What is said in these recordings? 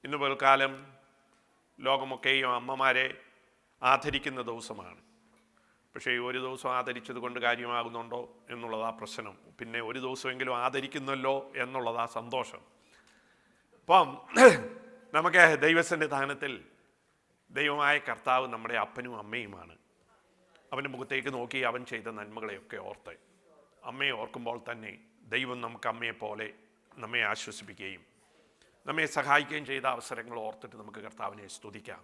ഇന്ന് പകൽക്കാലം ലോകമൊക്കെയും അമ്മമാരെ ആദരിക്കുന്ന ദിവസമാണ്. പക്ഷേ ഒരു ദിവസം ആദരിച്ചത് കൊണ്ട് കാര്യമാകുന്നുണ്ടോ എന്നുള്ളതാ പ്രശ്നം. പിന്നെ ഒരു ദിവസമെങ്കിലും ആദരിക്കുന്നല്ലോ എന്നുള്ളതാ സന്തോഷം. അപ്പം നമുക്ക് ദൈവസന്നിധാനത്തിൽ ദൈവമായ കർത്താവ് നമ്മുടെ അപ്പനും അമ്മയുമാണ്. അവൻ്റെ മുഖത്തേക്ക് നോക്കി അവൻ ചെയ്ത നന്മകളെയൊക്കെ ഓർത്ത് അമ്മയെ ഓർക്കുമ്പോൾ തന്നെ ദൈവം നമുക്ക് അമ്മയെപ്പോലെ നമ്മെ ആശ്വസിപ്പിക്കുകയും നമ്മെ സഹായിക്കുകയും ചെയ്ത അവസരങ്ങൾ ഓർത്തിട്ട് നമുക്ക് കർത്താവിനെ സ്തുതിക്കാം.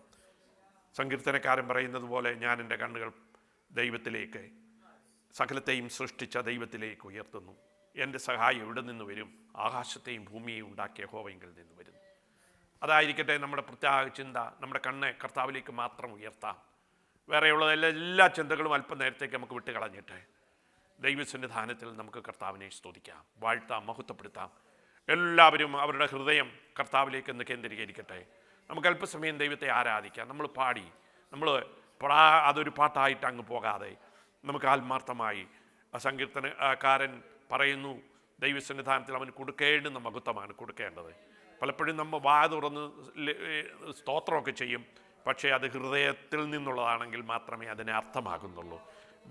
സങ്കീർത്തനക്കാരൻ പറയുന്നത് പോലെ, ഞാൻ എൻ്റെ കണ്ണുകൾ ദൈവത്തിലേക്ക്, സകലത്തെയും സൃഷ്ടിച്ച ദൈവത്തിലേക്ക് ഉയർത്തുന്നു. എൻ്റെ സഹായം എവിടെ നിന്ന് വരും? ആകാശത്തെയും ഭൂമിയെയും ഉണ്ടാക്കിയ യഹോവയിൽ നിന്ന് വരുന്നു. അതായിരിക്കട്ടെ നമ്മുടെ പ്രത്യേക ചിന്ത. നമ്മുടെ കണ്ണ് കർത്താവിലേക്ക് മാത്രം ഉയർത്താം. വേറെയുള്ള എല്ലാ ചിന്തകളും അല്പം നേരത്തേക്ക് നമുക്ക് വിട്ടുകളഞ്ഞിട്ട് ദൈവസന്നിധാനത്തിൽ നമുക്ക് കർത്താവിനെ സ്തുതിക്കാം, വാഴ്ത്താം, മഹത്വപ്പെടുത്താം. എല്ലാവരും അവരുടെ ഹൃദയം കർത്താവിലേക്ക് ഒന്ന് കേന്ദ്രീകരിക്കട്ടെ. നമുക്ക് അല്പസമയം ദൈവത്തെ ആരാധിക്കാം. നമ്മൾ പാടി, അതൊരു പാട്ടായിട്ട് അങ്ങ് പോകാതെ നമുക്ക് ആത്മാർത്ഥമായി, സങ്കീർത്തനക്കാരൻ പറയുന്നു, ദൈവസന്നിധാനത്തിൽ അവന് കൊടുക്കേണ്ടുന്ന മഹത്വമാണ് കൊടുക്കേണ്ടത്. പലപ്പോഴും നമ്മൾ വാ തുറന്ന് സ്തോത്രമൊക്കെ ചെയ്യും, പക്ഷേ അത് ഹൃദയത്തിൽ നിന്നുള്ളതാണെങ്കിൽ മാത്രമേ അതിനെ അർത്ഥമാകുന്നുള്ളൂ.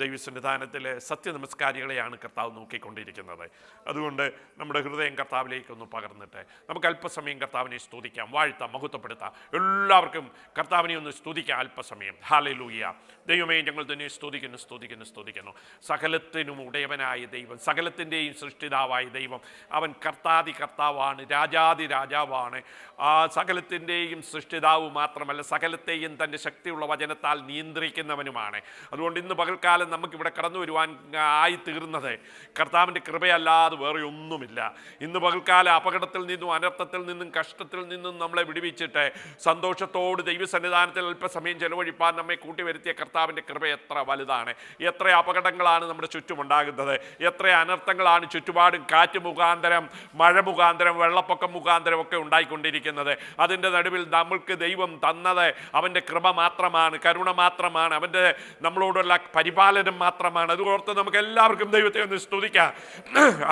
ദൈവസന്നിധാനത്തിലെ സത്യനമസ്കാരികളെയാണ് കർത്താവ് നോക്കിക്കൊണ്ടിരിക്കുന്നത്. അതുകൊണ്ട് നമ്മുടെ ഹൃദയം കർത്താവിലേക്കൊന്ന് പകർന്നിട്ട് നമുക്ക് അല്പസമയം കർത്താവിനെ സ്തുതിക്കാം, വാഴ്ത്താം, മഹത്വപ്പെടുത്താം. എല്ലാവർക്കും കർത്താവിനെ ഒന്ന് സ്തുതിക്കാം അല്പസമയം. ഹല്ലേലൂയ. ദൈവമേ, ഞങ്ങൾ തന്നെ സ്തുതിക്കുന്നു. സകലത്തിനും ഉടയവനായ ദൈവം, സകലത്തിൻ്റെയും സൃഷ്ടിതാവായ ദൈവം, അവൻ കർത്താവാണ്, രാജാതി രാജാവാണ്. ആ സകലത്തിൻ്റെയും സൃഷ്ടിതാവ് മാത്രമല്ല, സകലത്തെയും തൻ്റെ ശക്തിയുള്ള വചനത്താൽ നിയന്ത്രിക്കുന്നവനുമാണ്. അതുകൊണ്ട് ഇന്ന് പകൽക്കാലം നമുക്കിവിടെ കടന്നു വരുവാൻ ആയിത്തീർന്നത് കർത്താവിൻ്റെ കൃപയല്ലാതെ വേറെ ഒന്നുമില്ല. ഇന്ന് പകൽക്കാലം അപകടത്തിൽ നിന്നും, അനർത്ഥത്തിൽ നിന്നും, കഷ്ടത്തിൽ നിന്നും നമ്മളെ വിടുവിച്ചിട്ട് സന്തോഷത്തോട് ദൈവസന്നിധാനത്തിൽ അല്പസമയം ചെലവഴിപ്പാൻ നമ്മെ കൂട്ടിവരുത്തിയ കർത്താവിൻ്റെ കൃപ എത്ര വലുതാണ്! എത്ര അപകടങ്ങളാണ് നമ്മുടെ ചുറ്റുമുണ്ടാകുന്നത്, എത്ര അനർത്ഥങ്ങളാണ് ചുറ്റുപാടും കാറ്റ് മുഖാന്തരം, മഴ മുഖാന്തരം, വെള്ളപ്പൊക്കം മുഖാന്തരം ഒക്കെ ഉണ്ടായിക്കൊണ്ടിരിക്കുന്നത്. അതിൻ്റെ നടുവിൽ നമ്മൾക്ക് ദൈവം തന്നത് അവൻ്റെ കൃപ മാത്രമാണ്, കരുണ മാത്രമാണ്, അവൻ്റെ നമ്മളോടുള്ള പരിപാലനം മാത്രമാണ്. അതുകൊണ്ട് നമുക്ക് എല്ലാവർക്കും ദൈവത്തെ ഒന്ന് സ്തുതിക്കാം.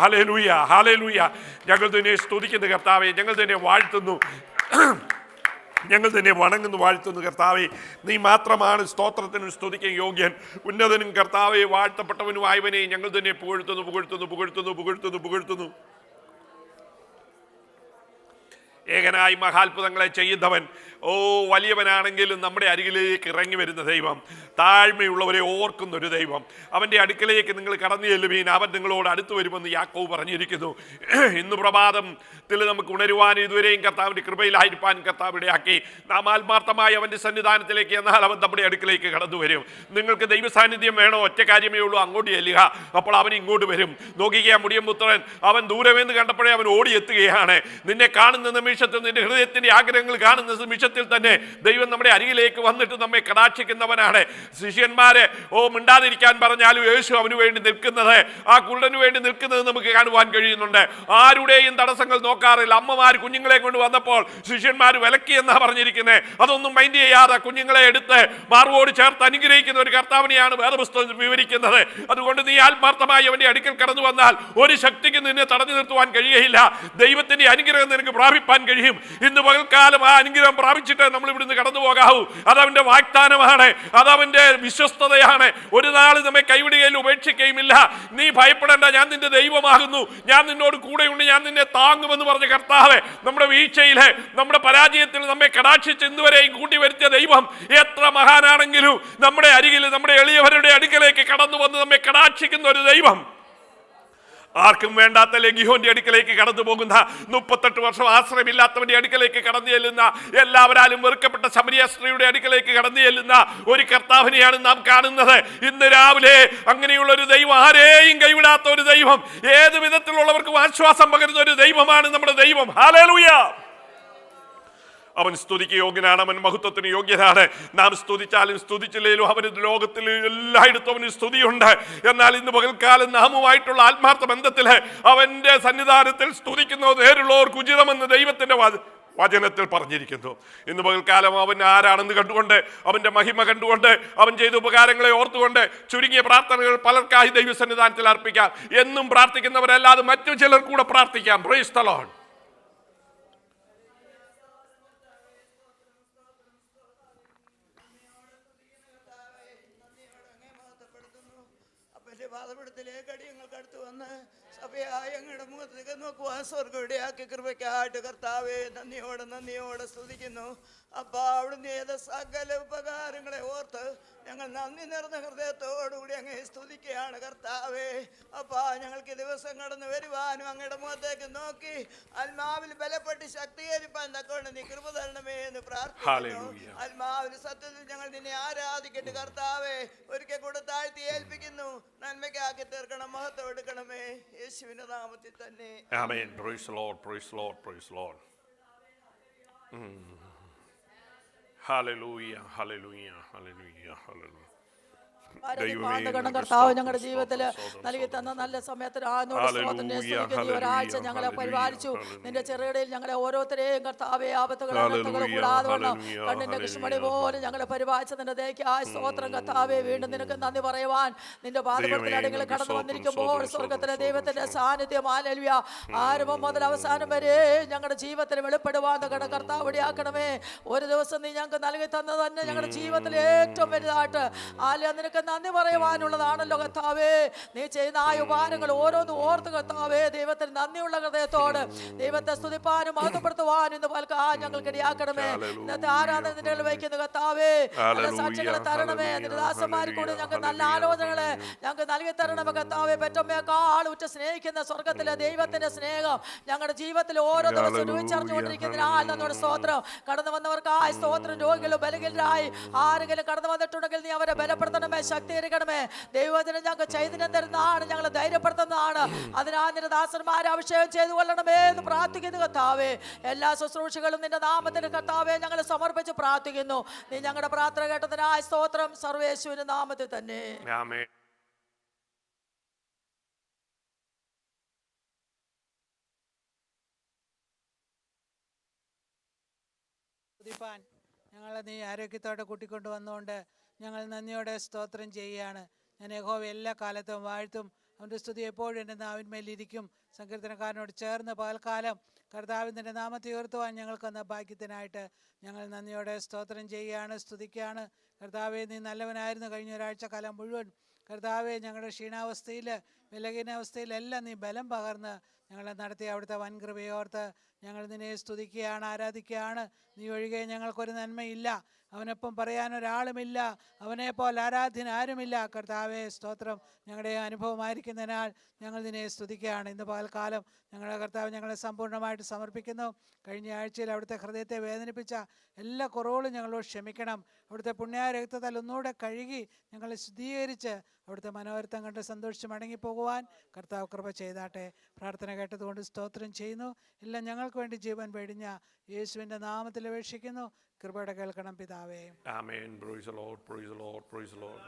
Hallelujah, hallelujah. ഞങ്ങൾ തന്നെ സ്തുതിക്കുന്നു കർത്താവേ, ഞങ്ങൾ തന്നെ വാഴ്ത്തുന്നു, ഞങ്ങൾ തന്നെ വണങ്ങുന്നു, വാഴ്ത്തുന്നു. കർത്താവേ, നീ മാത്രമാണ് സ്തോത്രത്തിനും സ്തുതിക്കും യോഗ്യൻ. ഉന്നതനും കർത്താവെ വാഴ്ത്തപ്പെട്ടവനുമായവനെ ഞങ്ങൾ തന്നെ പുകഴ്ത്തുന്നു. ഏകനായി മഹാത്ഭുതങ്ങളെ ചെയ്യുന്നവൻ, വലിയവനാണെങ്കിലും നമ്മുടെ അരികിലേക്ക് ഇറങ്ങി വരുന്ന ദൈവം, താഴ്മയുള്ളവരെ ഓർക്കുന്നൊരു ദൈവം. അവൻ്റെ അടുക്കലേക്ക് നിങ്ങൾ കടന്നു ചെല്ലുവീൻ, അവൻ നിങ്ങളോട് അടുത്ത് വരുമെന്ന് യാക്കോബ് പറഞ്ഞിരിക്കുന്നു. ഇന്ന് പ്രഭാതത്തിൽ നമുക്ക് ഉണരുവാൻ, ഇതുവരെയും കർത്താവിൻ്റെ കൃപയിലായിരിക്കാൻ കർത്താവ് ഇടയാക്കി. നാം ആത്മാർത്ഥമായി അവൻ്റെ സന്നിധാനത്തിലേക്ക് എന്നാൽ അവൻ നമ്മുടെ അടുക്കലേക്ക് കടന്നു വരും. നിങ്ങൾക്ക് ദൈവ സാന്നിധ്യം വേണോ? ഒറ്റ കാര്യമേ ഉള്ളൂ, അങ്ങോട്ട് ചെല്ലുക, അപ്പോൾ അവൻ ഇങ്ങോട്ട് വരും. നോക്കിക്കുക, മുടിയൻപുത്രൻ അവൻ ദൂരമെന്ന് കണ്ടപ്പോഴേ അവൻ ഓടിയെത്തുകയാണ്. നിന്നെ കാണുന്ന നിമിഷത്തിൽ, നിന്റെ ഹൃദയത്തിൻ്റെ ആഗ്രഹങ്ങൾ കാണുന്ന നിമിഷത്തിൽ തന്നെ ദൈവം നമ്മുടെ അരികിലേക്ക് വന്നിട്ട് നമ്മെ കടാക്ഷിക്കുന്നവനാണ്. ശിഷ്യന്മാരെ മിണ്ടാതിരിക്കാൻ പറഞ്ഞാലും യേശു അവന് വേണ്ടി നിൽക്കുന്നത്, ആ കുരുടന് വേണ്ടി നിൽക്കുന്നത് നമുക്ക് കാണുവാൻ കഴിയുന്നുണ്ട്. ആരുടെയും തടസ്സങ്ങൾ നോക്കാറില്ല. അമ്മമാർ കുഞ്ഞുങ്ങളെ കൊണ്ട് വന്നപ്പോൾ ശിഷ്യന്മാർ വിലക്കി എന്നാ പറഞ്ഞിരിക്കുന്നത്. അതൊന്നും മൈൻഡ് ചെയ്യാതെ കുഞ്ഞുങ്ങളെ എടുത്ത് മാർവോട് ചേർത്ത് അനുഗ്രഹിക്കുന്ന ഒരു കർത്താവിനെയാണ് വേദപുസ്തകം വിവരിക്കുന്നത്. അതുകൊണ്ട് നീ ആത്മാർത്ഥമായി അവന്റെ അടുക്കൽ കടന്നു വന്നാൽ ഒരു ശക്തിക്ക് നിന്നെ തടഞ്ഞു നിർത്തുവാൻ കഴിയുകയില്ല. ദൈവത്തിന്റെ അനുഗ്രഹം നിനക്ക് പ്രാപിപ്പാൻ കഴിയും. ഇന്ന് പകൽക്കാലം ആ അനുഗ്രഹം പ്രാപിച്ചിട്ട് നമ്മൾ ഇവിടുന്ന് കടന്നു പോകാവൂ. അതവന്റെ വാഗ്ദാനമാണ്, അതവന്റെ വിശ്വസ്തതയാണ്. ഒരു നാൾ നമ്മെ കൈവിടുകയും ഉപേക്ഷിക്കുകയുമില്ല. നീ ഭയപ്പെടേണ്ട, ഞാൻ നിന്റെ ദൈവമാകുന്നു, ഞാൻ നിന്നോട് കൂടെയുണ്ട്, ഞാൻ നിന്നെ താങ്ങുമെന്ന് പറഞ്ഞ കർത്താവ് നമ്മുടെ വീഴ്ചയിലെ, നമ്മുടെ പരാജയത്തിൽ നമ്മെ കടാക്ഷിച്ച് ഇന്നുവരെയും കൂട്ടി വരുത്തിയ ദൈവം എത്ര മഹാനാണെങ്കിലും നമ്മുടെ അരികിൽ, നമ്മുടെ എളിയവരുടെ അടുക്കലേക്ക് കടന്നു വന്ന് നമ്മെ കടാക്ഷിക്കുന്ന ഒരു ദൈവം. ആർക്കും വേണ്ടാത്ത ലെഗിയോന്റെ അടുക്കലേക്ക് കടന്നു പോകുന്ന, 38 വർഷം ആശ്രയമില്ലാത്തവന്റെ അടുക്കലേക്ക് കടന്നു ചെല്ലുന്ന, എല്ലാവരാലും വെറുക്കപ്പെട്ട ശമരിയ സ്ത്രീയുടെ അടുക്കലേക്ക് കടന്നു ചെല്ലുന്ന ഒരു കർത്താവിനെയാണ് നാം കാണുന്നത്. ഇന്ന് രാവിലെ അങ്ങനെയുള്ള ഒരു ദൈവം, ആരെയും കൈവിടാത്ത ഒരു ദൈവം, ഏത് വിധത്തിലുള്ളവർക്കും ആശ്വാസം പകരുന്ന ഒരു ദൈവമാണ് നമ്മുടെ ദൈവം. ഹല്ലേലൂയ. അവൻ സ്തുതിക്ക് യോഗ്യനാണ്, അവൻ മഹത്വത്തിന് യോഗ്യനാണ്. നാം സ്തുതിച്ചാലും സ്തുതിച്ചില്ലേലും അവന് ലോകത്തിൽ എല്ലായിടത്തും അവന് സ്തുതിയുണ്ട്. എന്നാൽ ഇന്ന് പകൽക്കാലം നാമുമായിട്ടുള്ള ആത്മാർത്ഥ ബന്ധത്തിൽ അവന്റെ സന്നിധാനത്തിൽ സ്തുതിക്കുന്നത് നേരുള്ളവർക്ക് ഉചിതമെന്ന് ദൈവത്തിന്റെ വചനത്തിൽ പറഞ്ഞിരിക്കുന്നു. ഇന്ന് പകൽക്കാലം അവൻ ആരാണെന്ന് കണ്ടുകൊണ്ട്, അവന്റെ മഹിമ കണ്ടുകൊണ്ട്, അവൻ ചെയ്ത ഉപകാരങ്ങളെ ഓർത്തുകൊണ്ട് ചുരുങ്ങിയ പ്രാർത്ഥനകൾ പലർക്കായി ദൈവസന്നിധാനത്തിൽ അർപ്പിക്കാം. എന്നും പ്രാർത്ഥിക്കുന്നവരല്ലാതെ മറ്റു ചിലർ കൂടെ പ്രാർത്ഥിക്കാം. Praise the Lord. പാദപീഠത്തിലേക്ക് അടിയങ്ങൾക്ക് അടുത്ത് വന്ന് സഭയായ ഞങ്ങളുടെ മുഖത്തേക്ക് നോക്കുവാൻ സ്വർഗ്ഗവിടെയാക്കി കൃപയ്ക്കായിട്ട് കർത്താവെ നന്ദിയോടെ സ്തുതിക്കുന്നു. അപ്പ അവിടുന്ന് ഏത് സകല ഉപകാരങ്ങളെ ഓർത്ത് ഞങ്ങൾ നന്ദി നിറഞ്ഞ ഹൃദയത്തോടുകൂടി അങ്ങേ സ്തുതിക്കുകയാണ് കർത്താവേ. അപ്പാ ഞങ്ങൾക്ക് ദിവസം കടന്നു വരുവാനും അങ്ങയുടെ മുഖത്തേക്ക് നോക്കി ആത്മാവിൽ ബലപ്പെട്ട് ശക്തീകരിപ്പാൻ തക്കൊണ്ട് നീ കൃപ തരണമേ എന്ന് പ്രാർത്ഥിക്കുന്നു. ആത്മാവിൽ സത്യത്തിൽ ഞങ്ങൾ നിന്നെ ആരാധിക്കട്ടെ കർത്താവേ. ഒരിക്കൽ കൂടെ താഴ്ത്തി ഏൽപ്പിക്കുന്നു. നന്മയ്ക്കാക്കി തീർക്കണം, മഹത്വം എടുക്കണമേ യേശുവിന്റെ നാമത്തിൽ തന്നെ. ആമേൻ. Praise the Lord, praise the Lord, praise the Lord. ഹല്ലേലൂയ, ഹല്ലേലൂയ, ഹല്ലേലൂയ, ഹല്ലേലൂയ. കർത്താവ് ഞങ്ങളുടെ ജീവിതത്തിൽ നൽകി തന്ന നല്ല സമയത്തിന് ഒരാഴ്ച ഞങ്ങളെ പരിപാലിച്ചു. നിന്റെ ചെറുകടയിൽ ഞങ്ങളെ ഓരോരുത്തരെയും കർത്താവെ ആപത്തുകൾ കൂടാതെ വണ്ണം കണ്ണിന്റെ കൃഷ്ണമണി പോലെ ഞങ്ങളെ പരിപാലിച്ച നിന്റെ ദയക്കായ സ്തോത്രം കർത്താവെ. വീണ്ടും നിനക്ക് നന്ദി പറയുവാൻ നിന്റെ പാദപീഠത്തിൽ അടികൾ കടന്നു വന്നിരിക്കുമ്പോൾ സ്വർഗത്തിലെ ദൈവത്തിന്റെ സാന്നിധ്യം ഹല്ലേലൂയ ആരംഭം മുതൽ അവസാനം വരെ ഞങ്ങളുടെ ജീവിതത്തിൽ വെളിപ്പെടുവാൻ കർത്താവ് ഇടയാക്കണമേ. ഒരു ദിവസം നീ ഞങ്ങൾക്ക് നൽകി തന്നത് തന്നെ ഞങ്ങളുടെ ജീവിതത്തിൽ ഏറ്റവും വലുതായിട്ട് നിനക്ക് നന്ദി പറയുവാനുള്ളതാണല്ലോ കർത്താവേ. നീ ചെയ്യുന്ന ആ ഉപകാരങ്ങൾ ഓരോന്നും ഓർത്ത് കർത്താവേ ദൈവത്തിന് നന്ദിയുള്ള ഹൃദയത്തോട് ദൈവത്തെ സ്തുതിപ്പാനും മഹത്വപ്പെടുത്തുവാനും ഇന്ന് പൽക്കാൻ ഞങ്ങൾക്ക് ഇടയാക്കണമേ. ഇന്നത്തെ ആരാധന വയ്ക്കുന്ന കർത്താവേ നല്ല സാക്ഷ്യങ്ങളെ തരണമേ. നിന്റെ ദാസന്മാരിൽ കൂടി ഞങ്ങൾക്ക് നല്ല ആലോചനകളെ ഞങ്ങൾക്ക് നൽകി തരണമേ കർത്താവേ. പെറ്റമ്മയെക്കാൾ ഉറ്റ സ്നേഹിക്കുന്ന സ്വർഗത്തിലെ ദൈവത്തിന്റെ സ്നേഹം ഞങ്ങളുടെ ജീവിതത്തിൽ ഓരോ ദിവസവും രുചിച്ചറിഞ്ഞുകൊണ്ടിരിക്കുന്നതിനാൽ നമ്മുടെ സ്തോത്രം. കടന്നു വന്നവർക്കായി സ്തോത്രം. രോഗികളും ബലഹീനരായി ആരെങ്കിലും കടന്നു വന്നിട്ടുണ്ടെങ്കിൽ നീ അവരെ ബലപ്പെടുത്തണമേ, ശക്തീകരിക്കണമേ. ദൈവത്തിന് ഞങ്ങൾക്ക് ചൈതന്യം തരുന്നതാണ്, ഞങ്ങളെ ധൈര്യപ്പെടുത്തുന്നതാണ്. അതിനാൽ നിന്റെ ദാസന്മാരെ അഭിഷേകം ചെയ്തു കൊള്ളണമേ എന്ന് പ്രാർത്ഥിക്കുന്നു കർത്താവേ. എല്ലാ ശുശ്രൂഷകളും നിന്റെ നാമത്തിന് കർത്താവേ ഞങ്ങൾ സമർപ്പിച്ച് പ്രാർത്ഥിക്കുന്നു. നീ ഞങ്ങളുടെ പ്രാർത്ഥന കേട്ടതിനായി സ്തോത്രം. സർവേശ്വരന്റെ നാമത്തിൽ തന്നെ ആമേൻ. ഞങ്ങളെ നീ ആരോഗ്യത്തോടെ കൂട്ടിക്കൊണ്ടു വന്നുകൊണ്ട് ഞങ്ങൾ നന്ദിയോടെ സ്തോത്രം ചെയ്യുകയാണ്. ഞാൻ യഹോവയെ എല്ലാ കാലത്തും വാഴ്ത്തും. അവൻ്റെ സ്തുതി എപ്പോഴും എൻ്റെ നാവിന്മേലിരിക്കും. സങ്കീർത്തനക്കാരനോട് ചേർന്ന് പകൽക്കാലം കർത്താവിൻ്റെ നാമത്തെ ഉയർത്തുവാൻ ഞങ്ങൾക്ക് വന്ന ഭാഗ്യത്തിനായിട്ട് ഞങ്ങൾ നന്ദിയോടെ സ്തോത്രം ചെയ്യുകയാണ്, സ്തുതിക്കുകയാണ്. കർത്താവെ നീ നല്ലവനായിരുന്നു. കഴിഞ്ഞ ഒരാഴ്ച കാലം മുഴുവൻ കർത്താവെ ഞങ്ങളുടെ ക്ഷീണാവസ്ഥയിൽ ബലഹീനാവസ്ഥയിലെല്ലാം നീ ബലം പകർന്ന് ഞങ്ങളെ നടത്തി. അവിടുത്തെ വൻകൃപയോർത്ത് ഞങ്ങൾ നിന്നെ സ്തുതിക്കുകയാണ്, ആരാധിക്കുകയാണ്. നീ ഒഴികെ ഞങ്ങൾക്കൊരു നന്മയില്ല, അവനൊപ്പം പറയാനൊരാളുമില്ല, അവനെപ്പോലെ ആരാധ്യൻ ആരുമില്ല. കർത്താവെ സ്തോത്രം. ഞങ്ങളുടെ അനുഭവമായിരിക്കുന്നതിനാൽ ഞങ്ങൾ നിന്നെ സ്തുതിക്കുകയാണ്. ഇന്ന് പകൽക്കാലം ഞങ്ങളുടെ കർത്താവ് ഞങ്ങളെ സമ്പൂർണ്ണമായിട്ട് സമർപ്പിക്കുന്നു. കഴിഞ്ഞ ആഴ്ചയിൽ അവിടുത്തെ ഹൃദയത്തെ വേദനിപ്പിച്ച എല്ലാ കുറവുകളും ഞങ്ങളോട് ക്ഷമിക്കണം. അവിടുത്തെ പുണ്യരക്തത്താൽ ഒന്നുകൂടെ കഴുകി ഞങ്ങളെ ശുദ്ധീകരിച്ച് അവിടുത്തെ മനോഹരത്വം കണ്ട് സന്തോഷിച്ച് മടങ്ങിപ്പോകുവാൻ കർത്താവ് കൃപ ചെയ്താട്ടെ. പ്രാർത്ഥന കേട്ടതുകൊണ്ട് സ്തോത്രം ചെയ്യുന്നു. എല്ലാം ഞങ്ങൾക്ക് വേണ്ടി ജീവൻ വെടിഞ്ഞ യേശുവിൻ്റെ നാമത്തിൽ അപേക്ഷിക്കുന്നു. കൃപയുടെ കേൾക്കണം പിതാവേ. ആമേൻ. Praise the Lord, praise the Lord, praise the Lord.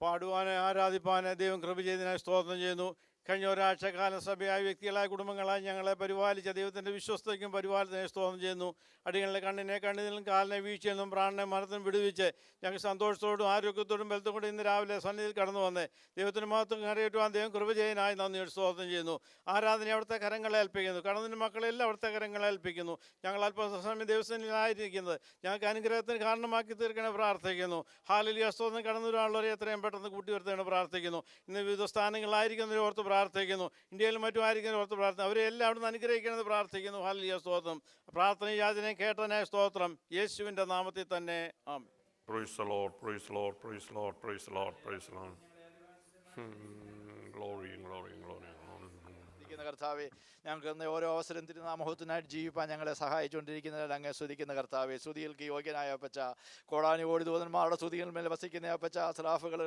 പാടുവാനെ ആരാധിപ്പാനെ ദൈവം കൃപ ചെയ്തതിനായി സ്തോത്രം ചെയ്യുന്നു. കഴിഞ്ഞ ഒരാഴ്ചക്കാലം സഭയായ വ്യക്തികളായ കുടുംബങ്ങളായി ഞങ്ങളെ പരിപാലിച്ച ദൈവത്തിൻ്റെ വിശ്വസ്തയ്ക്കും പരിപാലനത്തിനെ സ്തോത്രം ചെയ്യുന്നു. അടികളുടെ കണ്ണിനെ കണ്ണിലും കാലിനെ വീഴ്ചയിൽ നിന്നും പ്രാണനെ മരണത്തിനും വിടുവിച്ച് ഞങ്ങൾ സന്തോഷത്തോടും ആരോഗ്യത്തോടും ബലത്തോടും ഇന്ന് രാവിലെ സന്നിധിയിൽ കടന്നു വന്ന് ദൈവത്തിന് മഹത്വം കരയേറ്റുവാൻ ദൈവം കൃപ ചെയ്യാനായി നന്ദിയോട് സ്തോത്രം ചെയ്യുന്നു. ആരാധന അവിടുത്തെ കരങ്ങളെ ഏൽപ്പിക്കുന്നു. കടന്നിൻ്റെ മക്കളെല്ലാം അവിടുത്തെ കരങ്ങളെ ഏൽപ്പിക്കുന്നു. ഞങ്ങൾ അല്പസമയം ദൈവസന്നിധിയിലായിരിക്കുന്നത് ഞങ്ങൾക്ക് അനുഗ്രഹത്തിന് കാരണമാക്കി തീർക്കണേ പ്രാർത്ഥിക്കുന്നു. ഹാലലിയ സ്തോത്രം. കടന്നു വരാനുള്ളവരെ എത്രയും പെട്ടെന്ന് കൂട്ടി വരുത്തേണ് പ്രാർത്ഥിക്കുന്നു. ഇന്ന് വിവിധ സ്ഥാനങ്ങളിലായിരിക്കുന്നവരെ ഓർത്ത് പ്രാർത്ഥിക്കുന്നു. ഇന്ത്യയിലും മറ്റും ആയിരിക്കുന്ന ഓർത്ത് പ്രാർത്ഥന അവരെ എല്ലാം അവിടുന്ന് അനുഗ്രഹിക്കണമെന്ന് പ്രാർത്ഥിക്കുന്നു. ഹല്ലേലൂയ സ്തോത്രം. പ്രാർത്ഥന യാചനയും കേട്ടനായ സ്തോത്രം യേശുവിൻ്റെ നാമത്തിൽ തന്നെ ആമേൻ. Praise the Lord, praise the Lord, praise the Lord, praise the Lord, praise the Lord. Glory, glory, glory. കർത്താവെ ഞങ്ങൾക്ക് ഓരോ അവസരം തിരുനാമഹത്വത്തിനായിട്ട് ജീവിപ്പാൻ ഞങ്ങളെ സഹായിച്ചുകൊണ്ടിരിക്കുന്നതിൽ അങ്ങ് സ്തുതിക്കുന്ന കർത്താവെ. സ്തുതികൾക്ക് യോഗ്യനായ അപ്പച്ച, കോടാനുകോടി ദൂതന്മാരുടെ സ്തുതികൾ മേൽ വസിക്കുന്ന അപ്പച്ച, സ്രാഫുകൾ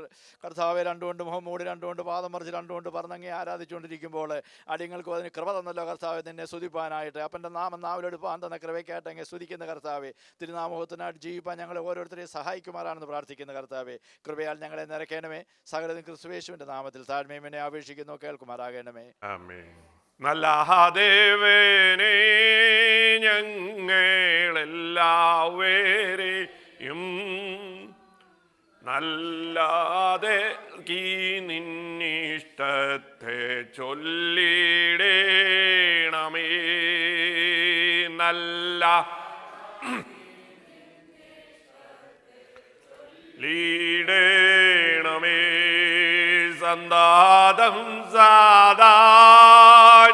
കർത്താവെ രണ്ടുകൊണ്ട് മുഖം മൂടി രണ്ടുകൊണ്ട് പാദം മറിച്ച് രണ്ടുകൊണ്ട് പറഞ്ഞങ്ങി ആരാധിച്ചുകൊണ്ടിരിക്കുമ്പോൾ അടിയങ്ങൾക്കും അതിന് കൃപ തന്നല്ലോ കർത്താവെ നിന്നെ സ്തുതിപ്പാനായിട്ട്. അപ്പൻ്റെ നാമം നാവിലെടുപ്പാൻ തന്ന കൃപയ്ക്കായിട്ട് അങ്ങ് സ്തുതിക്കുന്ന കർത്താവെ. തിരുനാമഹത്വത്തിനായിട്ട് ജീവിപ്പാൻ ഞങ്ങളെ ഓരോരുത്തരെയും സഹായിക്കുമാറാണെന്ന് പ്രാർത്ഥിക്കുന്ന കർത്താവെ. കൃപയാൽ ഞങ്ങളെ നിറയ്ക്കണമേ. സകലതും ക്രിസ്തുയേശുവിൻ്റെ നാമത്തിൽ താഴ്മയും എന്നെ അപേക്ഷിക്കുന്നു, കേൾക്കുമാറാകണമേ. ആമേൻ. നല്ല ദേവനേ ഞങ്ങളെല്ലാവരെയും നല്ലാതെ നിന്നിഷ്ടത്തെ ചൊല്ലിടേണമേ. നല്ല ലീടേണമേ സന്താതം സാദാ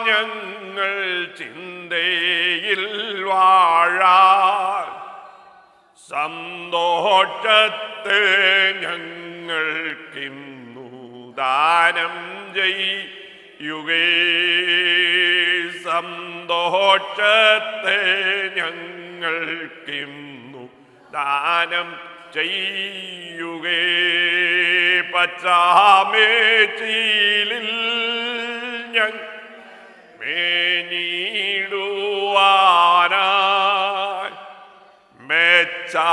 ഞങ്ങൾ ചിന്തയിൽ വാഴാൻ സന്തോഷത്തെ ഞങ്ങൾക്കിന്നു ദാനം ചെയ്യുകേ സന്തോഷത്തെ ഞങ്ങൾക്കിന്നു ദാനം ചെയ്യുകേ പച്ചാമേച്ചിലിൽ ഞങ്ങൾ മേഞ്ഞിടുവാനായി മെച്ചമായാകാരത്തെ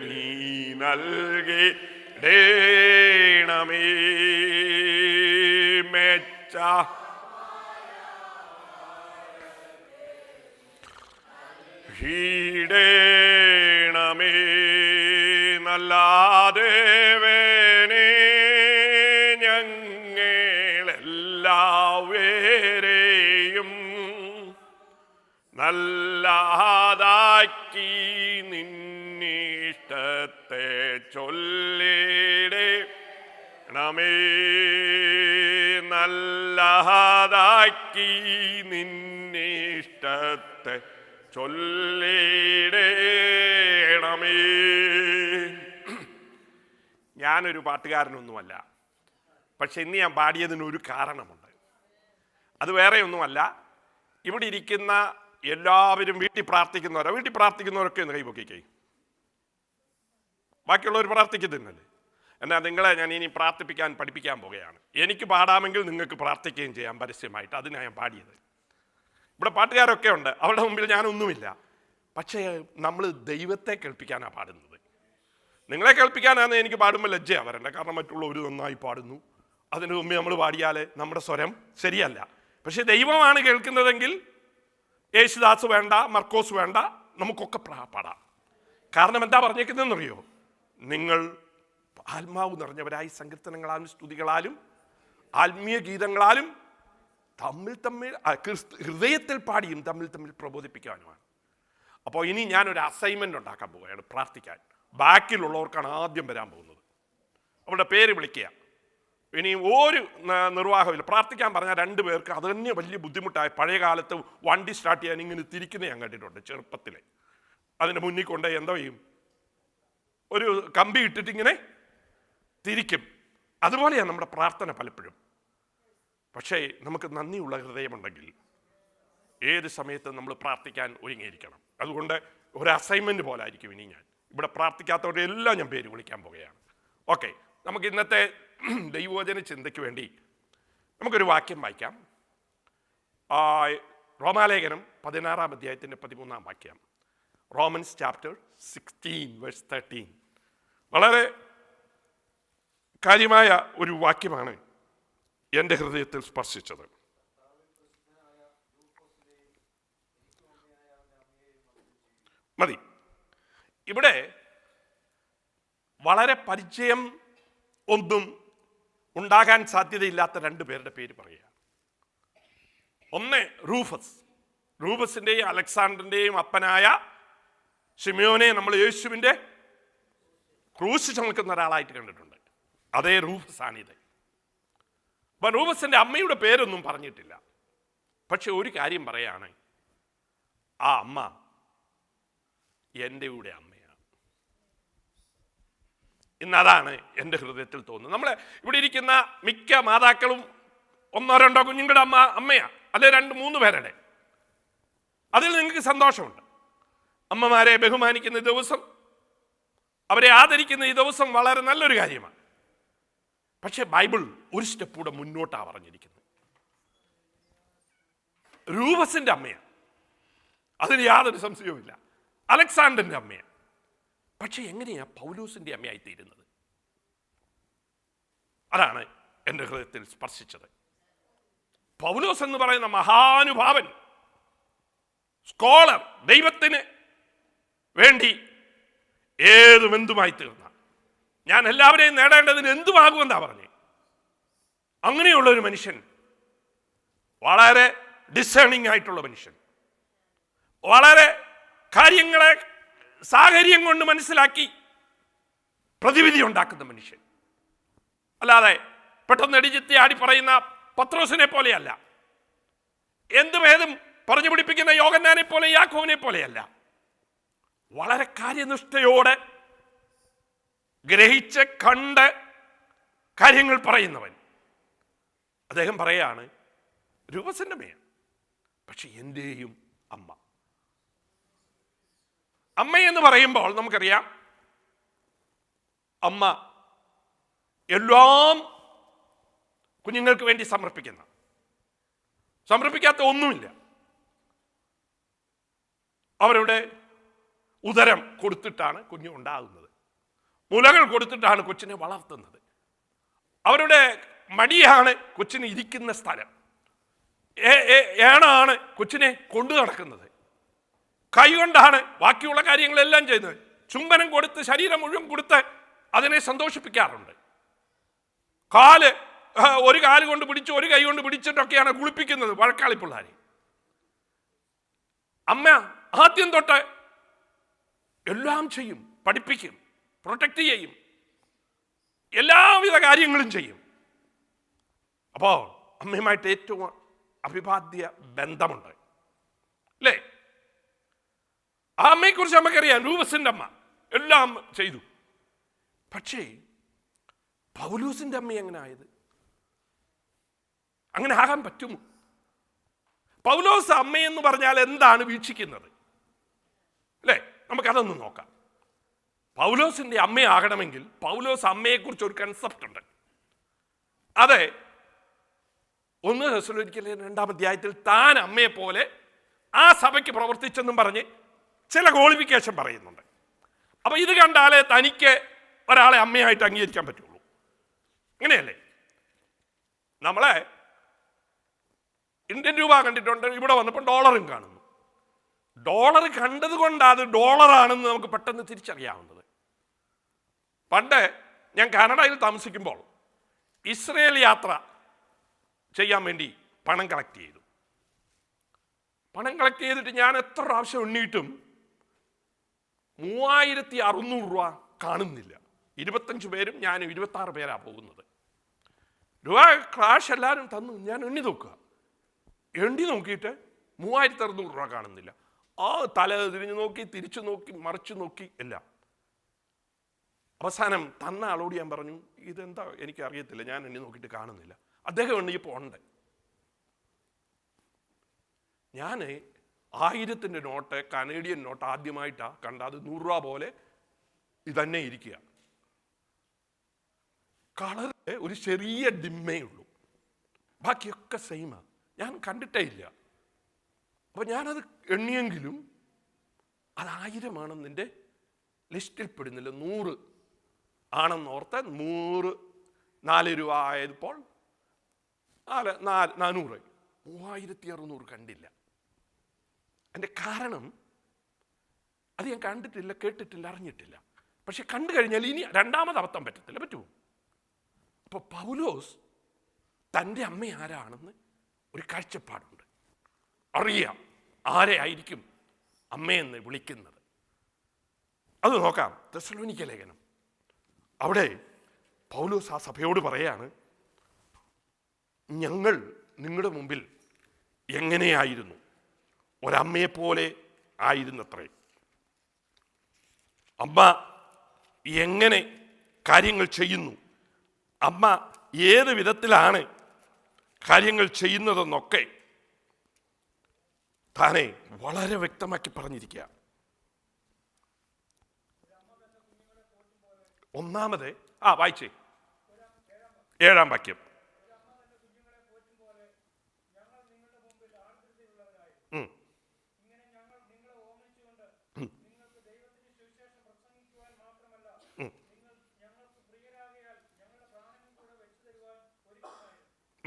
നീ നൽകിടേണമേ ീടേണമേ നല്ല ദേവനെ ഞങ്ങളെല്ലാവരെയും നല്ലതാക്കി നിന്നിഷ്ടത്തെ ചൊല്ലിടേണമേ നല്ലതാക്കി നിന്നിഷ്ടത്തെ ചൊല്ലിടേണമേ. ഞാനൊരു പാട്ടുകാരനൊന്നുമല്ല, പക്ഷെ ഇന്ന് ഞാൻ പാടിയതിനൊരു കാരണമുണ്ട്. അത് വേറെ ഒന്നുമല്ല, ഇവിടെ ഇരിക്കുന്ന എല്ലാവരും വീട്ടിൽ പ്രാർത്ഥിക്കുന്നവരൊക്കെ ഒന്ന് കൈപൊക്കിക്കേ. ബാക്കിയുള്ളവർ പ്രാർത്ഥിക്കുന്നില്ലേ? എന്നാൽ നിങ്ങളെ ഞാൻ ഇനി പ്രാർത്ഥിപ്പിക്കാൻ പഠിപ്പിക്കാൻ പോകുകയാണ്. എനിക്ക് പാടാമെങ്കിൽ നിങ്ങൾക്ക് പ്രാർത്ഥിക്കുകയും ചെയ്യാം പരസ്യമായിട്ട്. അതിനാണ് ഞാൻ പാടിയത്. ഇവിടെ പാട്ടുകാരൊക്കെ ഉണ്ട്, അവരുടെ മുമ്പിൽ ഞാനൊന്നുമില്ല. പക്ഷേ നമ്മൾ ദൈവത്തെ കേൾപ്പിക്കാനാണ് പാടുന്നത്. നിങ്ങളെ കേൾപ്പിക്കാനാണ് എനിക്ക് പാടുമ്പോൾ ലജ്ജയാണ് വരേണ്ട. കാരണം മറ്റുള്ളവർ നന്നായി പാടുന്നു, അതിനു മുമ്പേ നമ്മൾ പാടിയാൽ നമ്മുടെ സ്വരം ശരിയല്ല. പക്ഷെ ദൈവമാണ് കേൾക്കുന്നതെങ്കിൽ യേശുദാസ് വേണ്ട, മർക്കോസ് വേണ്ട, നമുക്കൊക്കെ പാടാം. കാരണം എന്താ പറഞ്ഞേക്കുന്നതെന്നറിയോ? നിങ്ങൾ ആത്മാവ് നിറഞ്ഞവരായി സങ്കീർത്തനങ്ങളാലും സ്തുതികളാലും ആത്മീയ ഗീതങ്ങളാലും തമ്മിൽ ഹൃദയത്തിൽ പാടിയും തമ്മിൽ പ്രബോധിപ്പിക്കാനുമാണ്. അപ്പോൾ ഇനി ഞാനൊരു അസൈൻമെൻ്റ് ഉണ്ടാക്കാൻ പോവുകയാണ്, പ്രാർത്ഥിക്കാൻ. ബാക്കിലുള്ളവർക്കാണ് ആദ്യം വരാൻ പോകുന്നത്. അവരുടെ പേര് വിളിക്കുക. ഇനി ഒരു നിർവാഹമില്ല. പ്രാർത്ഥിക്കാൻ പറഞ്ഞാൽ 2 പേർക്ക് അത് തന്നെ വലിയ ബുദ്ധിമുട്ടായി. പഴയ കാലത്ത് വണ്ടി സ്റ്റാർട്ട് ചെയ്യാൻ ഇങ്ങനെ തിരിക്കുന്ന ഞാൻ കണ്ടിട്ടുണ്ട് ചെറുപ്പത്തിൽ. അതിൻ്റെ മുന്നിൽ കൊണ്ട് എന്തോ ചെയ്യും, ഒരു കമ്പി ഇട്ടിട്ടിങ്ങനെ തിരിക്കും. അതുപോലെയാണ് നമ്മുടെ പ്രാർത്ഥന പലപ്പോഴും. പക്ഷേ നമുക്ക് നന്ദിയുള്ള ഹൃദയമുണ്ടെങ്കിൽ ഏത് സമയത്തും നമ്മൾ പ്രാർത്ഥിക്കാൻ ഒരുങ്ങിയിരിക്കണം. അതുകൊണ്ട് ഒരു അസൈൻമെൻറ്റ് പോലെ ആയിരിക്കും ഇനി ഞാൻ ഇവിടെ പ്രാർത്ഥിക്കാത്തവരുടെ എല്ലാം ഞാൻ പേര് വിളിക്കാൻ പോകുകയാണ്. ഓക്കെ, നമുക്ക് ഇന്നത്തെ ദൈവവചന ചിന്തയ്ക്ക് വേണ്ടി നമുക്കൊരു വാക്യം വായിക്കാം. റോമാലേഖനം 16-ാം അധ്യായത്തിൻ്റെ 13-ാം വാക്യം. Romance chapter 16:13. വളരെ കാര്യമായ ഒരു വാക്യമാണ് എൻ്റെ ഹൃദയത്തിൽ സ്പർശിച്ചത്. മതി. ഇവിടെ വളരെ പരിചയം ഒന്നും ഉണ്ടാകാൻ സാധ്യതയില്ലാത്ത 2 പേരുടെ പേര് പറയുക. ഒന്ന് റൂഫസിൻ്റെയും അലക്സാണ്ടറിൻ്റെയും അപ്പനായ ശിമയോനെ നമ്മൾ യേശുവിൻ്റെ ക്രൂശ് ചുമക്കുന്ന ഒരാളായിട്ട് കണ്ടിട്ടുണ്ട്. അതേ റൂഫസാണിത്. അപ്പം റൂഫസിൻ്റെ അമ്മയുടെ പേരൊന്നും പറഞ്ഞിട്ടില്ല. പക്ഷെ ഒരു കാര്യം പറയാണ്, ആ അമ്മ എൻ്റെ കൂടെ അമ്മയാണ്. ഇന്നതാണ് എൻ്റെ ഹൃദയത്തിൽ തോന്നുന്നത്. നമ്മളെ ഇവിടെ ഇരിക്കുന്ന മിക്ക മാതാക്കളും 1-2 കുഞ്ഞുങ്ങളുടെ അമ്മയാണ്, അല്ലെ 2-3 പേരുടെ. അതിൽ നിങ്ങൾക്ക് സന്തോഷമുണ്ട്. അമ്മമാരെ ബഹുമാനിക്കുന്ന ദിവസം, അവരെ ആദരിക്കുന്ന ഈ ദിവസം വളരെ നല്ലൊരു കാര്യമാണ്. പക്ഷെ ബൈബിൾ ഒരു സ്റ്റെപ്പ് കൂടെ മുന്നോട്ടാണ് പറഞ്ഞിരിക്കുന്നത്. റൂഫസിൻ്റെ അമ്മയാണ്, അതിന് യാതൊരു സംശയവുമില്ല. അലക്സാണ്ടറിൻ്റെ അമ്മയാണ്. പക്ഷെ എങ്ങനെയാ പൗലോസിൻ്റെ അമ്മയായി തീരുന്നത്? അതാണ് എൻ്റെ ഹൃദയത്തിൽ സ്പർശിച്ചത്. പൗലോസ് എന്ന് പറയുന്ന മഹാനുഭാവൻ, സ്കോളർ, ദൈവത്തിന് വേണ്ടി ഏതുമെന്തുമായി തീർന്ന, ഞാൻ എല്ലാവരെയും നേടേണ്ടതിന് എന്തുമാകുമെന്നാ പറഞ്ഞേ. അങ്ങനെയുള്ള ഒരു മനുഷ്യൻ, വളരെ ഡിസേണിങ് ആയിട്ടുള്ള മനുഷ്യൻ, വളരെ കാര്യങ്ങളെ സാഹചര്യം കൊണ്ട് മനസ്സിലാക്കി പ്രതിവിധി ഉണ്ടാക്കുന്ന മനുഷ്യൻ. അല്ലാതെ പെട്ടെന്ന് എടിജിത്തി ആടി പറയുന്ന പത്രോസിനെ പോലെയല്ല, എന്തുമേതും പറഞ്ഞു പിടിപ്പിക്കുന്ന യോഹന്നാനെ പോലെ യാക്കോബിനെ പോലെയല്ല. വളരെ കാര്യനിഷ്ഠയോടെ ഗ്രഹിച്ച് കണ്ട് കാര്യങ്ങൾ പറയുന്നവൻ. അദ്ദേഹം പറയാണ്, രൂപസിൻ്റെ അമ്മയാണ്, പക്ഷെ എൻ്റെയും അമ്മ. അമ്മയെന്ന് പറയുമ്പോൾ നമുക്കറിയാം, അമ്മ എല്ലാം കുഞ്ഞുങ്ങൾക്ക് വേണ്ടി സമർപ്പിക്കാത്ത ഒന്നുമില്ല. അവരുടെ ഉദരം കൊടുത്തിട്ടാണ് കുഞ്ഞ് ഉണ്ടാകുന്നത്, മുലകൾ കൊടുത്തിട്ടാണ് കൊച്ചിനെ വളർത്തുന്നത്, അവരുടെ മടിയാണ് കൊച്ചിന് ഇരിക്കുന്ന സ്ഥലം, ഏണാണ് കൊച്ചിനെ കൊണ്ടു നടക്കുന്നത്, കൈകൊണ്ടാണ് ബാക്കിയുള്ള കാര്യങ്ങളെല്ലാം ചെയ്യുന്നത്, ചുംബനം കൊടുത്ത് ശരീരം മുഴുവൻ കൊടുത്ത് അതിനെ സന്തോഷിപ്പിക്കാറുണ്ട്. ഒരു കാല് കൊണ്ട് പിടിച്ച് ഒരു കൈ കൊണ്ട് പിടിച്ചിട്ടൊക്കെയാണ് കുളിപ്പിക്കുന്നത് വഴക്കാളി പിള്ളേരെ. അമ്മ ആദ്യം തൊട്ട് എല്ലാം ചെയ്യും, പഠിപ്പിക്കും, പ്രൊട്ടക്റ്റ് ചെയ്യും, എല്ലാവിധ കാര്യങ്ങളും ചെയ്യും. അപ്പോൾ അമ്മയുമായിട്ട് ഏറ്റവും അഭിവാദ്യ ബന്ധമുണ്ട് അല്ലേ? ആ അമ്മയെക്കുറിച്ച് നമുക്കറിയാം, രൂപസിൻ്റെ അമ്മ എല്ലാം ചെയ്തു. പക്ഷേ പൗലോസിൻ്റെ അമ്മ എങ്ങനെ ആയത്? അങ്ങനെ ആകാൻ പറ്റുമോ? പൗലോസ് അമ്മയെന്ന് പറഞ്ഞാൽ എന്താണ് വീക്ഷിക്കുന്നത് അല്ലേ? നമുക്കതൊന്ന് നോക്കാം. പൗലോസിൻ്റെ അമ്മയാകണമെങ്കിൽ പൗലോസ് അമ്മയെക്കുറിച്ച് ഒരു കൺസെപ്റ്റ് ഉണ്ട്. അതെ, 1 തെസ്സലോനിക്കർ 2-ാം അധ്യായത്തിൽ താൻ അമ്മയെ പോലെ ആ സഭയ്ക്ക് പ്രവർത്തിച്ചെന്നും പറഞ്ഞ് ചില ക്വാളിഫിക്കേഷൻ പറയുന്നുണ്ട്. അപ്പൊ ഇത് കണ്ടാലേ തനിക്ക് ഒരാളെ അമ്മയായിട്ട് അംഗീകരിക്കാൻ പറ്റുള്ളൂ. അങ്ങനെയല്ലേ? നമ്മളെ ഇന്ത്യൻ രൂപ കണ്ടിട്ടുണ്ട്, ഇവിടെ വന്നപ്പോൾ ഡോളറും കാണുന്നു. ഡോളർ കണ്ടത് കൊണ്ട് അത് ഡോളറാണെന്ന് നമുക്ക് പെട്ടെന്ന് തിരിച്ചറിയാവുന്നത്. പണ്ട് ഞാൻ കാനഡയിൽ താമസിക്കുമ്പോൾ ഇസ്രയേൽ യാത്ര ചെയ്യാൻ വേണ്ടി പണം കളക്ട് ചെയ്തു. പണം കളക്ട് ചെയ്തിട്ട് ഞാൻ എത്ര പ്രാവശ്യം എണ്ണിയിട്ടും 3600 രൂപ കാണുന്നില്ല. 25 പേരും ഞാനും 26 പേരാണ് പോകുന്നത്. രൂപ ക്രാഷ് എല്ലാവരും തന്നു. ഞാൻ എണ്ണി നോക്കിയിട്ട് 3600 രൂപ കാണുന്നില്ല. ആ തല തിരിഞ്ഞു നോക്കി, തിരിച്ചു നോക്കി, മറിച്ചു നോക്കി, എല്ലാം. അവസാനം തന്ന ആളോട് ഞാൻ പറഞ്ഞു, ഇതെന്താ എനിക്ക് അറിയത്തില്ല, ഞാൻ എണ്ണി നോക്കിയിട്ട് കാണുന്നില്ല. അദ്ദേഹം എണ്ണിയപ്പോൾ ഉണ്ട്. ഞാൻ 1000-ൻ്റെ നോട്ട്, കനേഡിയൻ നോട്ട് ആദ്യമായിട്ടാണ് കണ്ട. അത് 100 രൂപ പോലെ ഇതന്നെ ഇരിക്കുക. കളറ് ഒരു ചെറിയ ഡിമ്മേ ഉള്ളൂ, ബാക്കിയൊക്കെ സെയിമാണ്. ഞാൻ കണ്ടിട്ടേ ഇല്ല. അപ്പൊ ഞാനത് എണ്ണിയെങ്കിലും അത് 1000 ആണെന്നെ ലിസ്റ്റിൽ പെടുന്നില്ല. 100 ആണെന്നോർത്ത് 100 4 രൂപ ആയപ്പോൾ 400, 3600 കണ്ടില്ല. എൻ്റെ കാരണം അത് ഞാൻ കണ്ടിട്ടില്ല, കേട്ടിട്ടില്ല, അറിഞ്ഞിട്ടില്ല. പക്ഷെ കണ്ടു കഴിഞ്ഞാൽ ഇനി രണ്ടാമത് അബദ്ധം പറ്റുമോ? അപ്പോൾ പൗലോസ് തൻ്റെ അമ്മ ആരാണെന്ന് ഒരു കാഴ്ചപ്പാടുണ്ട്, അറിയാം ആരെ ആയിരിക്കും അമ്മയെന്ന് വിളിക്കുന്നത്. അത് നോക്കാം. തെസ്സലോനിക്ക ലേഖനം, അവിടെ പൗലോസ് ആ സഭയോട് പറയാണ്, ഞങ്ങൾ നിങ്ങളുടെ മുമ്പിൽ എങ്ങനെയായിരുന്നു? ഒരമ്മയെപ്പോലെ ആയിരുന്നത്രേ. അമ്മ എങ്ങനെ കാര്യങ്ങൾ ചെയ്യുന്നു, അമ്മ ഏത് വിധത്തിലാണ് കാര്യങ്ങൾ ചെയ്യുന്നതെന്നൊക്കെ താനെ വളരെ വ്യക്തമാക്കി പറഞ്ഞിരിക്കുക. ഒന്നാമത് വായിച്ചേ 7-ാം വാക്യം.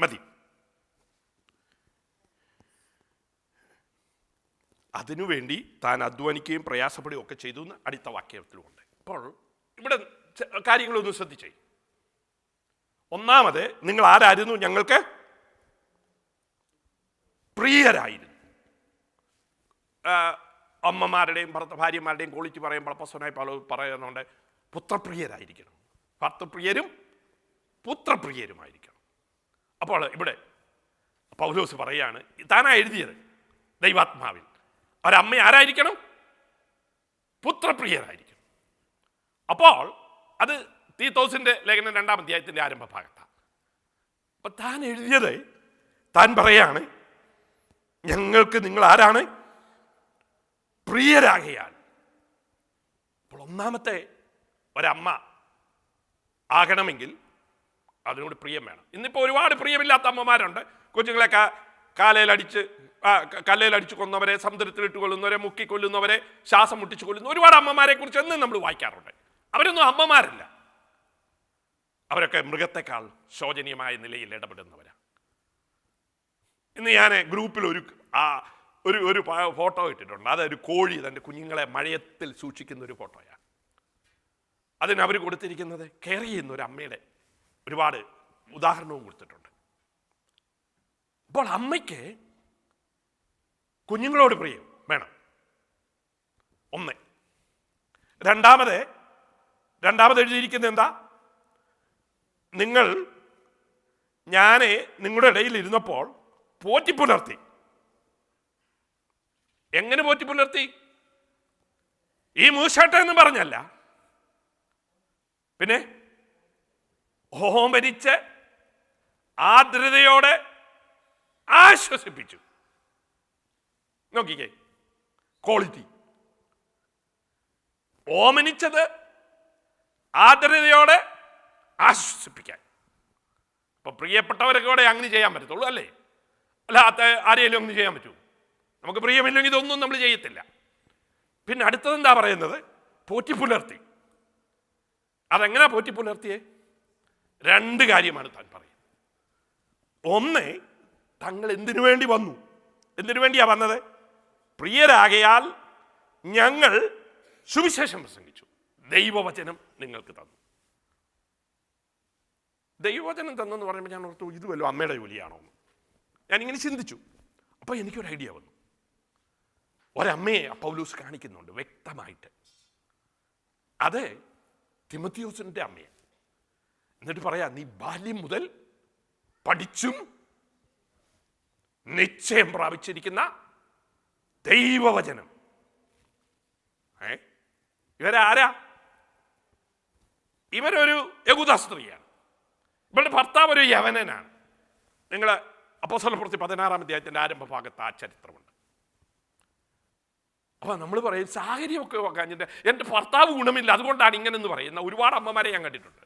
മതി. അതിനുവേണ്ടി താൻ അധ്വാനിക്കുകയും പ്രയാസപ്പെടുകയും ഒക്കെ ചെയ്തു എന്ന് അടുത്ത വാക്യത്തിലുമുണ്ട്. അപ്പോൾ ഇവിടെ കാര്യങ്ങളൊന്ന് ശ്രദ്ധിച്ചേ. ഒന്നാമത്, നിങ്ങൾ ആരായിരുന്നു? ഞങ്ങൾക്ക് പ്രിയരായിരുന്നു. അമ്മമാരുടെയും ഭാര്യമാരുടെയും ക്വാളിറ്റി പറയുമ്പോൾ അപ്പോസ്തലനായ പൗലോസ് പറയുന്നുണ്ട്, പുത്രപ്രിയരായിരിക്കണം, ഭർത്തൃപ്രിയരും പുത്രപ്രിയരുമായിരിക്കണം. അപ്പോൾ ഇവിടെ പൗലോസ് പറയാണ്, താനാ എഴുതിയത് ദൈവാത്മാവിൽ, ഒരമ്മ ആരായിരിക്കണം? പുത്രപ്രിയരായിരിക്കണം. അപ്പോൾ അത് തീത്തോസിന്റെ ലേഖനം 2-ാം അധ്യായത്തിന്റെ ആരംഭ ഭാഗത്താണ്. അപ്പൊ താൻ എഴുതിയത്, താൻ പറയാണ്, ഞങ്ങൾക്ക് നിങ്ങൾ ആരാണ്? പ്രിയരാകയാൽ. അപ്പോൾ ഒന്നാമത്തെ ഒരമ്മ ആകണമെങ്കിൽ അതിനോട് പ്രിയം വേണം. ഇന്നിപ്പോൾ ഒരുപാട് പ്രിയമില്ലാത്ത അമ്മമാരുണ്ട്. കൊച്ചുങ്ങളെ കല്ലയിലടിച്ച് കൊന്നവരെ, സമുദ്രത്തിലിട്ട് കൊല്ലുന്നവരെ, മുക്കിക്കൊല്ലുന്നവരെ, ശ്വാസം മുട്ടിച്ച് കൊല്ലുന്ന ഒരുപാട് അമ്മമാരെ കുറിച്ച് എന്നും നമ്മൾ വായിക്കാറുണ്ട്. അവരൊന്നും അമ്മമാരല്ല, അവരൊക്കെ മൃഗത്തെക്കാൾ ശോചനീയമായ നിലയിൽ ഇടപെടുന്നവരാണ്. ഇന്ന് ഞാൻ ഗ്രൂപ്പിൽ ഒരു ഫോട്ടോ ഇട്ടിട്ടുണ്ട്. അതൊരു കോഴി തൻ്റെ കുഞ്ഞുങ്ങളെ മഴയത്തിൽ സൂക്ഷിക്കുന്ന ഒരു ഫോട്ടോയാണ്. അതിനവർ കൊടുത്തിരിക്കുന്നത് കെയർ ചെയ്യുന്ന ഒരു അമ്മയുടെ ഒരുപാട് ഉദാഹരണവും കൊടുത്തിട്ടുണ്ട്. അപ്പോൾ അമ്മയ്ക്ക് കുഞ്ഞുങ്ങളോട് പ്രിയം വേണം, ഒന്ന്. രണ്ടാമത് എഴുതിയിരിക്കുന്നത് എന്താ? ഞാൻ നിങ്ങളുടെ ഇടയിൽ ഇരുന്നപ്പോൾ പോറ്റിപ്പുലർത്തി. എങ്ങനെ പോറ്റിപ്പുലർത്തി? ഈ മൂശാട്ട എന്ന് പറഞ്ഞല്ല, പിന്നെ ഓമനിച്ച് ആർദ്രതയോടെ ആശ്വസിപ്പിച്ചു. നോക്കിക്കേ, ക്വാളിറ്റി. ഓമനിച്ചത് ആർദ്രതയോടെ ആശ്വസിപ്പിക്കാൻ. അപ്പൊ പ്രിയപ്പെട്ടവരൊക്കെ കൂടെ അങ്ങനെ ചെയ്യാൻ പറ്റത്തുള്ളൂ, അല്ലേ? അല്ലാത്ത ആരെയും അങ്ങനെ ചെയ്യാൻ പറ്റുമോ? നമുക്ക് പ്രിയമില്ലെങ്കിൽ ഇതൊന്നും നമ്മൾ ചെയ്യത്തില്ല. പിന്നെ അടുത്തതെന്താ പറയുന്നത്? പോറ്റിപ്പുലർത്തി. അതെങ്ങനെയാ പോറ്റിപ്പുലർത്തിയേ? 2 കാര്യമാണ് താൻ പറയുന്നത്. ഒന്ന്, തങ്ങൾ എന്തിനു വേണ്ടി വന്നു? എന്തിനു വേണ്ടിയാ വന്നത്? പ്രിയരാകയാൽ ഞങ്ങൾ സുവിശേഷം പ്രസംഗിച്ചു, ദൈവവചനം നിങ്ങൾക്ക് തന്നു. ദൈവവചനം തന്നെന്ന് പറയുമ്പോൾ ഞാൻ ഓർത്തു, ഇത് വല്ലതും അമ്മയുടെ ജോലിയാണോ എന്ന് ഞാനിങ്ങനെ ചിന്തിച്ചു. അപ്പോൾ എനിക്കൊരു ഐഡിയ വന്നു. ഒരമ്മയെ പൗലോസ് കാണിക്കുന്നുണ്ട് വ്യക്തമായിട്ട്. അത് തിമോഥെയോസിന്റെ അമ്മയെ. എന്നിട്ട് പറയാ, നീ ബാല്യം മുതൽ പഠിച്ചും നിശ്ചയം പ്രാപിച്ചിരിക്കുന്ന ദൈവവചനം. ഇവരാരാ? ഇവരൊരു യഹൂദ സ്ത്രീയാണ്. ഇവരുടെ ഭർത്താവ് ഒരു യവനനാണ്. നിങ്ങൾ അപ്പോസ്തലപ്രവൃത്തി 16-ാം അധ്യായത്തിന്റെ ആരംഭ ഭാഗത്ത് ആ ചരിത്രമുണ്ട്. അപ്പൊ നമ്മൾ പറയും, സാഹചര്യമൊക്കെ കഴിഞ്ഞിട്ട് എൻ്റെ ഭർത്താവ് ഗുണമില്ല അതുകൊണ്ടാണ് ഇങ്ങനെന്ന് പറയുന്ന ഒരുപാട് അമ്മമാരെ ഞാൻ കണ്ടിട്ടുണ്ട്.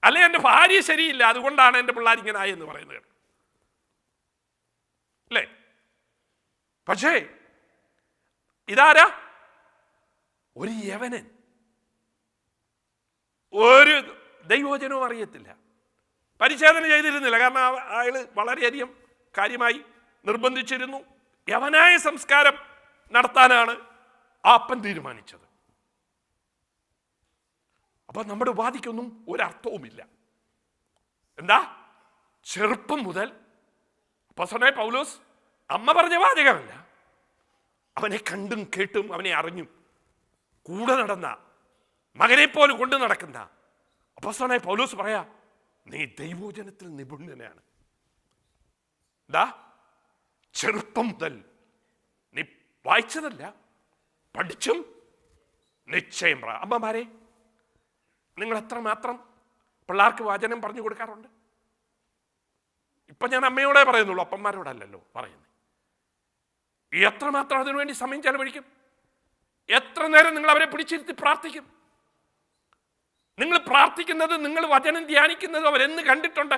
അല്ലെ എൻ്റെ ഭാര്യ ശരിയില്ല അതുകൊണ്ടാണ് എൻ്റെ പിള്ളേർ ഇങ്ങനെ ആയെന്ന് പറയുന്നത്, അല്ലേ? പക്ഷേ ഇതാരാ? ഒരു യവനൻ, ഒരു ദൈവവചനവും അറിയത്തില്ല, പരിച്ഛേദന ചെയ്തിരുന്നില്ല. കാരണം അയാൾ വളരെയധികം കാര്യമായി നിർബന്ധിച്ചിരുന്നു. യവനായ സംസ്കാരം നടത്താനാണ് ആ അപ്പൻ തീരുമാനിച്ചത്. അപ്പൊ നമ്മുടെ ഉപാധിക്കൊന്നും ഒരർത്ഥവുമില്ല. എന്താ? ചെറുപ്പം മുതൽ അപ്പോസ്തലനായ പൗലോസ് അമ്മ പറഞ്ഞ വാചകമല്ല, അവനെ കണ്ടും കേട്ടും അവനെ അറിഞ്ഞും കൂടെ നടന്ന, മകനെ പോലെ കൊണ്ടു നടക്കുന്ന അപ്പോസ്തലനായ പൗലോസ് പറയാ, നീ ദൈവവചനത്തിൽ നിപുണനാണ്. എന്താ? ചെറുപ്പം മുതൽ നീ വായിച്ചതല്ല, പഠിച്ചും നിശ്ചയം. അമ്മമാരെ, നിങ്ങൾ എത്രമാത്രം പിള്ളേർക്ക് വചനം പറഞ്ഞു കൊടുക്കാറുണ്ട്? ഇപ്പൊ ഞാൻ അമ്മയോടെ പറയുന്നുള്ളൂ, അപ്പന്മാരോടല്ലല്ലോ പറയുന്നത്. എത്രമാത്രം അതിനുവേണ്ടി സമയം ചെലവഴിക്കും? എത്ര നേരം നിങ്ങൾ അവരെ പിടിച്ചിരുത്തി പ്രാർത്ഥിക്കും? നിങ്ങൾ പ്രാർത്ഥിക്കുന്നത്, നിങ്ങൾ വചനം ധ്യാനിക്കുന്നത് അവരെന്ന് കണ്ടിട്ടുണ്ട്?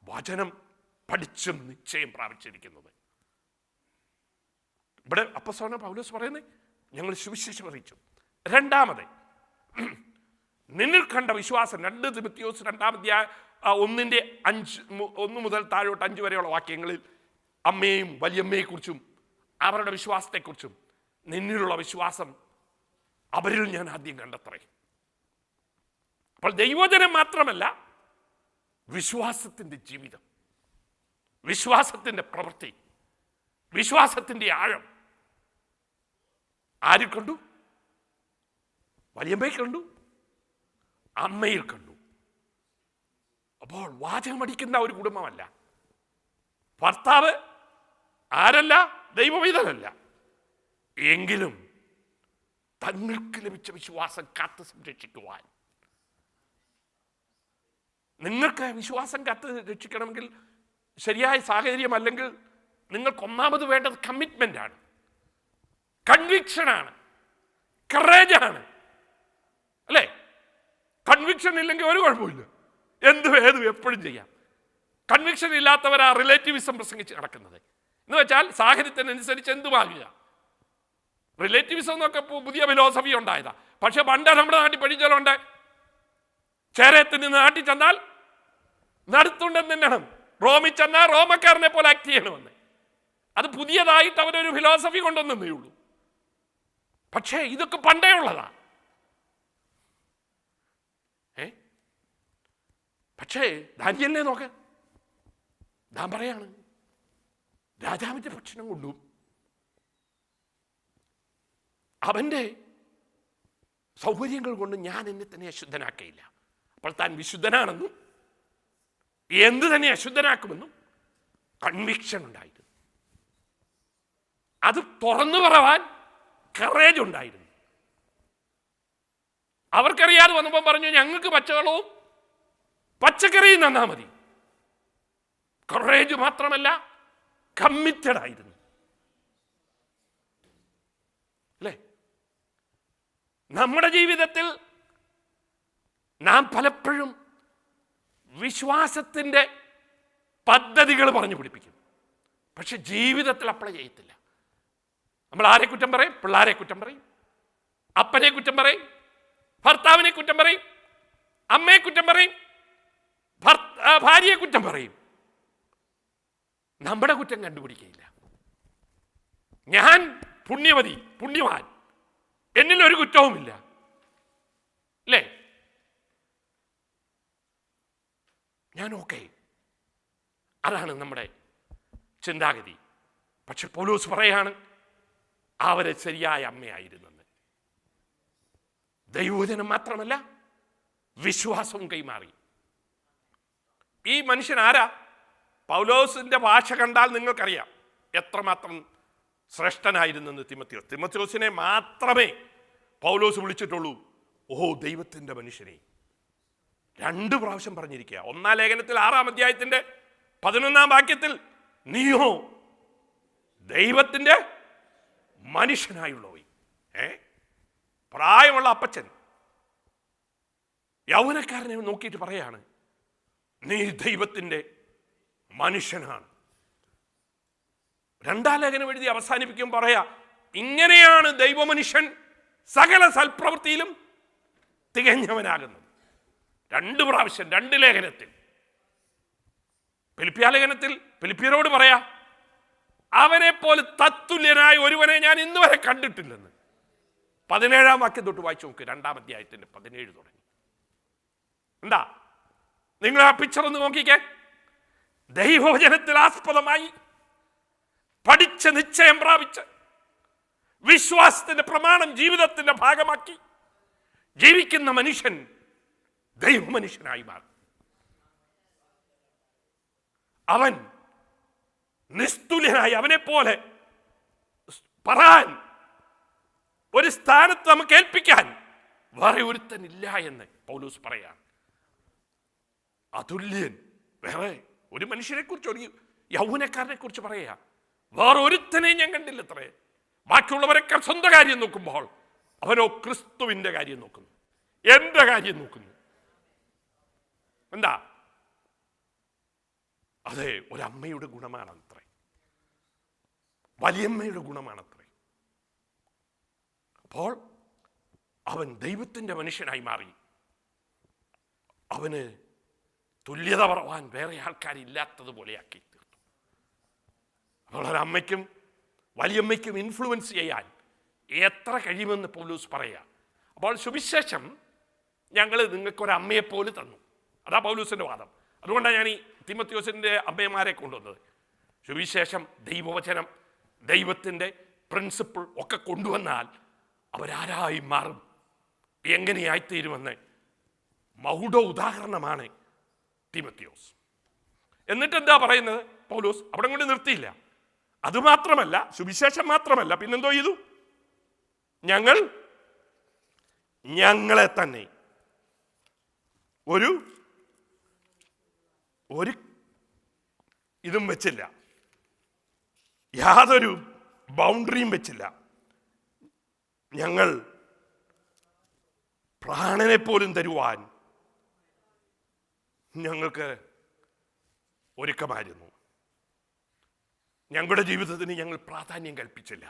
വചനം പഠിച്ചും നിശ്ചയം പ്രാപിച്ചിരിക്കുന്നത്. ഇവിടെ അപ്പോസ്തലനായ പൗലോസ് പറയുന്നത്, ഞങ്ങൾ സുവിശേഷം അറിയിച്ചു. രണ്ടാമത്, നിന്നിൽ കണ്ട വിശ്വാസം. 2 തിമോഥെയോസ് 2-ാം അധ്യായം 1 മുതൽ താഴോട്ട് 5 വരെയുള്ള വാക്യങ്ങളിൽ അമ്മയെയും വലിയമ്മയെക്കുറിച്ചും അവരുടെ വിശ്വാസത്തെക്കുറിച്ചും, നിന്നിലുള്ള വിശ്വാസം അവരിൽ ഞാൻ ആദ്യം കണ്ടെത്തറേ. അപ്പോൾ ദൈവവചനം മാത്രമല്ല, വിശ്വാസത്തിൻ്റെ ജീവിതം. വിശ്വാസത്തിൻ്റെ പ്രവൃത്തി, വിശ്വാസത്തിൻ്റെ ആഴം ആരിൽ കണ്ടു? വലിയമ്മയിൽ കണ്ടു, അമ്മയിൽ കണ്ടു. അപ്പോൾ വാചകമടിക്കുന്ന ഒരു കുടുംബമല്ല. ഭർത്താവ് ആരല്ല? ദൈവവൈതലല്ല. എങ്കിലും തങ്ങൾക്ക് ലഭിച്ച വിശ്വാസം കാത്തു സംരക്ഷിക്കുവാൻ, നിങ്ങൾക്ക് വിശ്വാസം കാത്ത് രക്ഷിക്കണമെങ്കിൽ ശരിയായ സാഹചര്യം അല്ലെങ്കിൽ നിങ്ങൾക്ക് ഒന്നാമത് വേണ്ടത് കമ്മിറ്റ്മെൻ്റ് ആണ്, കൺവിക്ഷനാണ്, കറേജാണ്. അല്ലേ? കൺവിക്ഷൻ ഇല്ലെങ്കിൽ ഒരു കുഴപ്പമില്ല, എന്തും ഏതും എപ്പോഴും ചെയ്യാം. കൺവിക്ഷൻ ഇല്ലാത്തവരാ റിലേറ്റിവിസം പ്രസംഗിച്ച് നടക്കുന്നത്. എന്ന് വെച്ചാൽ സാഹചര്യത്തിനനുസരിച്ച് എന്തുമാകുക. റിലേറ്റിവിസം എന്നൊക്കെ പുതിയ ഫിലോസഫി ഉണ്ടായതാ. പക്ഷെ പണ്ട് നമ്മുടെ നാട്ടിൽ പഠിച്ചാലുണ്ട്, ചേരത്തിൽ നിന്ന് നാട്ടിൽ ചെന്നാൽ നടുത്തുണ്ടെന്ന് തിന്നണം, റോമിൽ ചെന്നാൽ റോമക്കാരനെ പോലെ ആക്ട് ചെയ്യണമെന്ന്. അത് പുതിയതായിട്ട് അവരൊരു ഫിലോസഫി കൊണ്ടുവന്നേ ഉള്ളൂ. പക്ഷേ ഇതൊക്കെ പണ്ടേ ഉള്ളതാ. പക്ഷേ ദാനിയേലിനെ നോക്ക്, ഞാൻ പറയാണ്, രാജാവിൻ്റെ ഭക്ഷണം കൊണ്ടും അവൻ്റെ സൗകര്യങ്ങൾ കൊണ്ട് ഞാൻ എന്നെ തന്നെ അശുദ്ധനാക്കയില്ല. അപ്പോൾ താൻ വിശുദ്ധനാണെന്നും എന്ത് തന്നെ അശുദ്ധനാക്കുമെന്നും കൺവിക്ഷൻ ഉണ്ടായിരുന്നു. അത് തുറന്നു പറവാൻ കറേജ് ഉണ്ടായിരുന്നു. അവർക്കറിയാതെ വന്നപ്പോൾ പറഞ്ഞു, ഞങ്ങൾക്ക് പച്ചവെള്ളവും പച്ചക്കറിയും തന്നാ മതി. കറേജ് മാത്രമല്ല, കമ്മിറ്റഡ് ആയിരുന്നു. അല്ലേ? നമ്മുടെ ജീവിതത്തിൽ നാം പലപ്പോഴും വിശ്വാസത്തിൻ്റെ പദ്ധതികൾ പറഞ്ഞു പിടിപ്പിക്കും, പക്ഷെ ജീവിതത്തിൽ അപ്ലൈ ചെയ്യത്തില്ല. നമ്മൾ ആരെ കുറ്റം പറയും? പിള്ളേരെ കുറ്റം പറയും, അപ്പനെ കുറ്റം പറയും, ഭർത്താവിനെ കുറ്റം പറയും, അമ്മയെ കുറ്റം പറയും, ഭാര്യയെ കുറ്റം പറയും. നമ്മുടെ കുറ്റം കണ്ടുപിടിക്കുകയില്ല. ഞാൻ പുണ്യവതി, പുണ്യവാൻ, എന്നിൽ ഒരു കുറ്റവുമില്ല. അല്ലേ? ഞാൻ ഓക്കെ, അതാണ് നമ്മുടെ ചിന്താഗതി. പക്ഷെ പൗലോസ് പറയാണ്, അവരെ ശരിയായ അമ്മയായിരുന്നെന്ന്. ദൈവവചനം മാത്രമല്ല, വിശ്വാസവും കൈമാറി. ഈ മനുഷ്യൻ ആരാ? പൗലോസിന്റെ ഭാഷ കണ്ടാൽ നിങ്ങൾക്കറിയാം എത്രമാത്രം ശ്രേഷ്ഠനായിരുന്നെന്ന്. തിമോത്തിയോസിനെ മാത്രമേ പൗലോസ് വിളിച്ചിട്ടുള്ളൂ ഓ ദൈവത്തിൻ്റെ മനുഷ്യനെ. 2 പ്രാവശ്യം പറഞ്ഞിരിക്കുക. 1-ാം ലേഖനത്തിൽ 6-ാം അധ്യായത്തിന്റെ 11-ാം വാക്യത്തിൽ നീയോ ദൈവത്തിൻ്റെ മനുഷ്യനായുള്ളവൻ. പ്രായമുള്ള അപ്പച്ചൻ യൗവനക്കാരനെ നോക്കിയിട്ട് പറയാണ്, നീ ദൈവത്തിൻ്റെ മനുഷ്യനാണ്. 2-ാം ലേഖനം എഴുതി അവസാനിപ്പിക്കും പറയാ, ഇങ്ങനെയാണ് ദൈവമനുഷ്യൻ സകല സൽപ്രവൃത്തിയിലും തികഞ്ഞവനാകുന്നത്. 2 പ്രാവശ്യം 2 ലേഖനത്തിൽ. ഫിലിപ്പിയ ലേഖനത്തിൽ ഫിലിപ്പിയരോട് പറയാ, അവനെ പോലെ തത്തുല്യനായ ഒരുവനെ ഞാൻ ഇന്ന് വരെ കണ്ടിട്ടില്ലെന്ന്. 17-ാം വാക്യം തൊട്ട് വായിച്ചു നോക്ക്, 2-ാം അധ്യായത്തിന്റെ 17 തുടങ്ങി. എന്താ നിങ്ങൾ ആ പിക്ചർ ഒന്ന് നോക്കിക്കേ. ദൈവവചനത്തിൽ ആസ്പദമായി പഠിച്ച നിശ്ചയം പ്രാപിച്ച് വിശ്വാസത്തിന്റെ പ്രമാണം ജീവിതത്തിന്റെ ഭാഗമാക്കി ജീവിക്കുന്ന മനുഷ്യൻ ദൈവമനുഷ്യനായി മാറും. അവൻ നിസ്തുല്യനായി, അവനെ പോലെ പറയാൻ ഒരു സ്ഥാനത്ത് നമുക്ക് ഏൽപ്പിക്കാൻ വേറെ ഒരുത്തനില്ല എന്ന് പൗലോസ് പറയാണ്. അതുല്യൻ, വേറെ ഒരു മനുഷ്യനെ കുറിച്ച്, ഒരു യൗവനക്കാരനെ കുറിച്ച് പറയാ, വേറെ ഒരുത്തനെയും ഞാൻ കണ്ടില്ല. അത്രേ ബാക്കിയുള്ളവരൊക്കെ സ്വന്തം കാര്യം നോക്കുമ്പോൾ അവനോ ക്രിസ്തുവിന്റെ കാര്യം നോക്കുന്നു, എന്റെ കാര്യം നോക്കുന്നു. എന്താ? അതെ, ഒരമ്മയുടെ ഗുണമാണത്രേ, വലിയമ്മയുടെ ഗുണമാണത്രേ. അപ്പോൾ അവൻ ദൈവത്തിൻ്റെ മനുഷ്യനായി മാറി. അവന് തുല്യത പറവാൻ വേറെ ആൾക്കാരില്ലാത്തതുപോലെയാക്കി തീർത്തു. അപ്പോൾ ഒരമ്മയ്ക്കും വലിയമ്മയ്ക്കും ഇൻഫ്ലുവൻസ് ചെയ്യാൻ എത്ര കഴിയുമെന്ന് പൗലോസ് പറയാം. അപ്പോൾ സുവിശേഷം ഞങ്ങൾ നിങ്ങൾക്കൊരമ്മയെപ്പോലെ തന്നു. അതാ പൗലോസിൻ്റെ വാദം. അതുകൊണ്ടാണ് ഞാൻ ഈ തിമോത്തിയോസിൻ്റെ അമ്മമാരെ കൊണ്ടുവന്നത്. സുവിശേഷം, ദൈവവചനം, ദൈവത്തിൻ്റെ പ്രിൻസിപ്പിൾ ഒക്കെ കൊണ്ടുവന്നാൽ അവരാരായി മാറും, എങ്ങനെയായിത്തീരുമെന്ന് മൗഢ ഉദാഹരണമാണ് തീമോത്തിയോസ്. എന്നിട്ട് എന്താ പറയുന്നത് പൗലോസ്? അവിടെ കൊണ്ട് നിർത്തിയില്ല. അതുമാത്രമല്ല, സുവിശേഷം മാത്രമല്ല, പിന്നെന്തോ ചെയ്തു? ഞങ്ങളെ തന്നെ ഒരു ഇതും വെച്ചില്ല, യാതൊരു ബൗണ്ടറിയും വെച്ചില്ല. ഞങ്ങൾ പ്രാണനെ പോലും തരുവാൻ ഞങ്ങൾക്ക് ഒരുക്കമായിരുന്നു. ഞങ്ങളുടെ ജീവിതത്തിന് ഞങ്ങൾ പ്രാധാന്യം കൽപ്പിച്ചില്ല.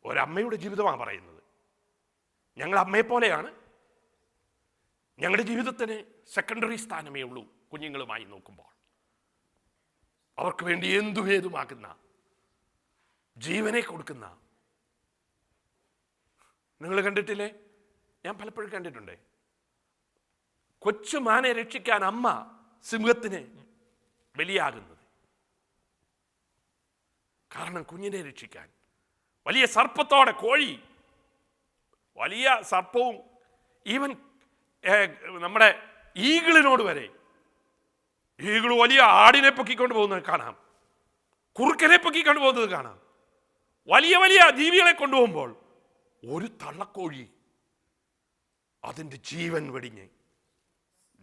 ഒരമ്മയുടെ ജീവിതമാണ് പറയുന്നത്. ഞങ്ങൾ അമ്മയെപ്പോലെയാണ്. ഞങ്ങളുടെ ജീവിതത്തിന് സെക്കൻഡറി സ്ഥാനമേ ഉള്ളൂ. കുഞ്ഞുങ്ങളുമായി നോക്കുമ്പോൾ അവർക്ക് വേണ്ടി ഏതുമാകുന്ന, ജീവനെ കൊടുക്കുന്ന. നിങ്ങൾ കണ്ടിട്ടില്ലേ? ഞാൻ പലപ്പോഴും കണ്ടിട്ടുണ്ട്. കൊച്ചുമാനെ രക്ഷിക്കാൻ അമ്മ സിംഹത്തിന് ബലിയാകുന്നത്. കാരണം കുഞ്ഞിനെ രക്ഷിക്കാൻ. വലിയ സർപ്പത്തോടെ കോഴി, വലിയ സർപ്പവും, ഈവൻ നമ്മുടെ ഈഗിളിനോട് വരെ, ഈഗിൾ വലിയ ആടിനെ പൊക്കിക്കൊണ്ട് പോകുന്നത് കാണാം, കുറുക്കനെ പൊക്കിക്കൊണ്ട് പോകുന്നത് കാണാം. വലിയ വലിയ ജീവികളെ കൊണ്ടുപോകുമ്പോൾ ഒരു തള്ളക്കോഴി അതിൻ്റെ ജീവൻ വെടിഞ്ഞ്,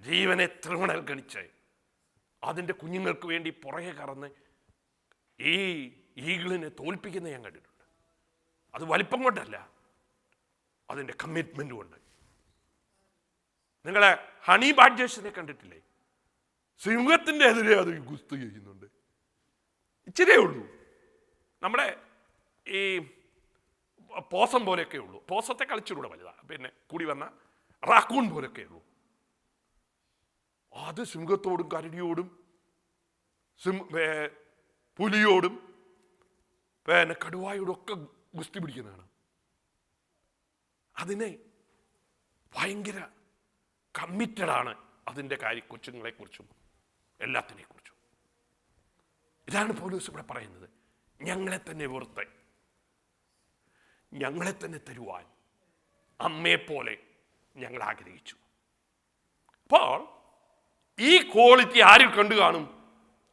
ജീവനെ തൃണൽ ഗണിച്ച് അതിൻ്റെ കുഞ്ഞുങ്ങൾക്ക് വേണ്ടി പുറകെ കറന്ന് ഈ ഈഗിളിനെ തോൽപ്പിക്കുന്ന ഞാൻ കണ്ടിട്ടുണ്ട്. അത് വലിപ്പം കൊണ്ടല്ല, അതിൻ്റെ കമ്മിറ്റ്മെൻ്റ് കൊണ്ട്. നിങ്ങളെ ഹണി ബാഡ്ജേഴ്സിനെ കണ്ടിട്ടില്ലേ? സിംഹത്തിൻ്റെ എതിരെ അത് ഗുസ്തി ചെയ്യുന്നുണ്ട്. ഇച്ചിരിയേ ഉള്ളൂ. നമ്മുടെ ഈ പോസം പോലെയൊക്കെ ഉള്ളൂ. പോസത്തെ കളിച്ചിലൂടെ വലുതാണ്. പിന്നെ കൂടി വന്ന റാക്കൂൺ പോലെയൊക്കെ ഉള്ളൂ. അത് സിംഹത്തോടും കരടിയോടും പുലിയോടും പിന്നെ കടുവായോടും ഒക്കെ ഗുസ്തി പിടിക്കുന്നതാണ്. അതിനെ ഭയങ്കര കമ്മിറ്റഡാണ് അതിൻ്റെ കൊച്ചുങ്ങളെക്കുറിച്ചും എല്ലാത്തിനെക്കുറിച്ചും. ഇതാണ് പൗലോസ് ഇവിടെ പറയുന്നത്. ഞങ്ങളെ തന്നെ വെറുത്ത്, ഞങ്ങളെ തന്നെ തരുവാൻ അമ്മയെപ്പോലെ ഞങ്ങൾ ആഗ്രഹിച്ചു. അപ്പോൾ ഈ ക്വാളിറ്റി ആരിൽ കണ്ടു കാണും?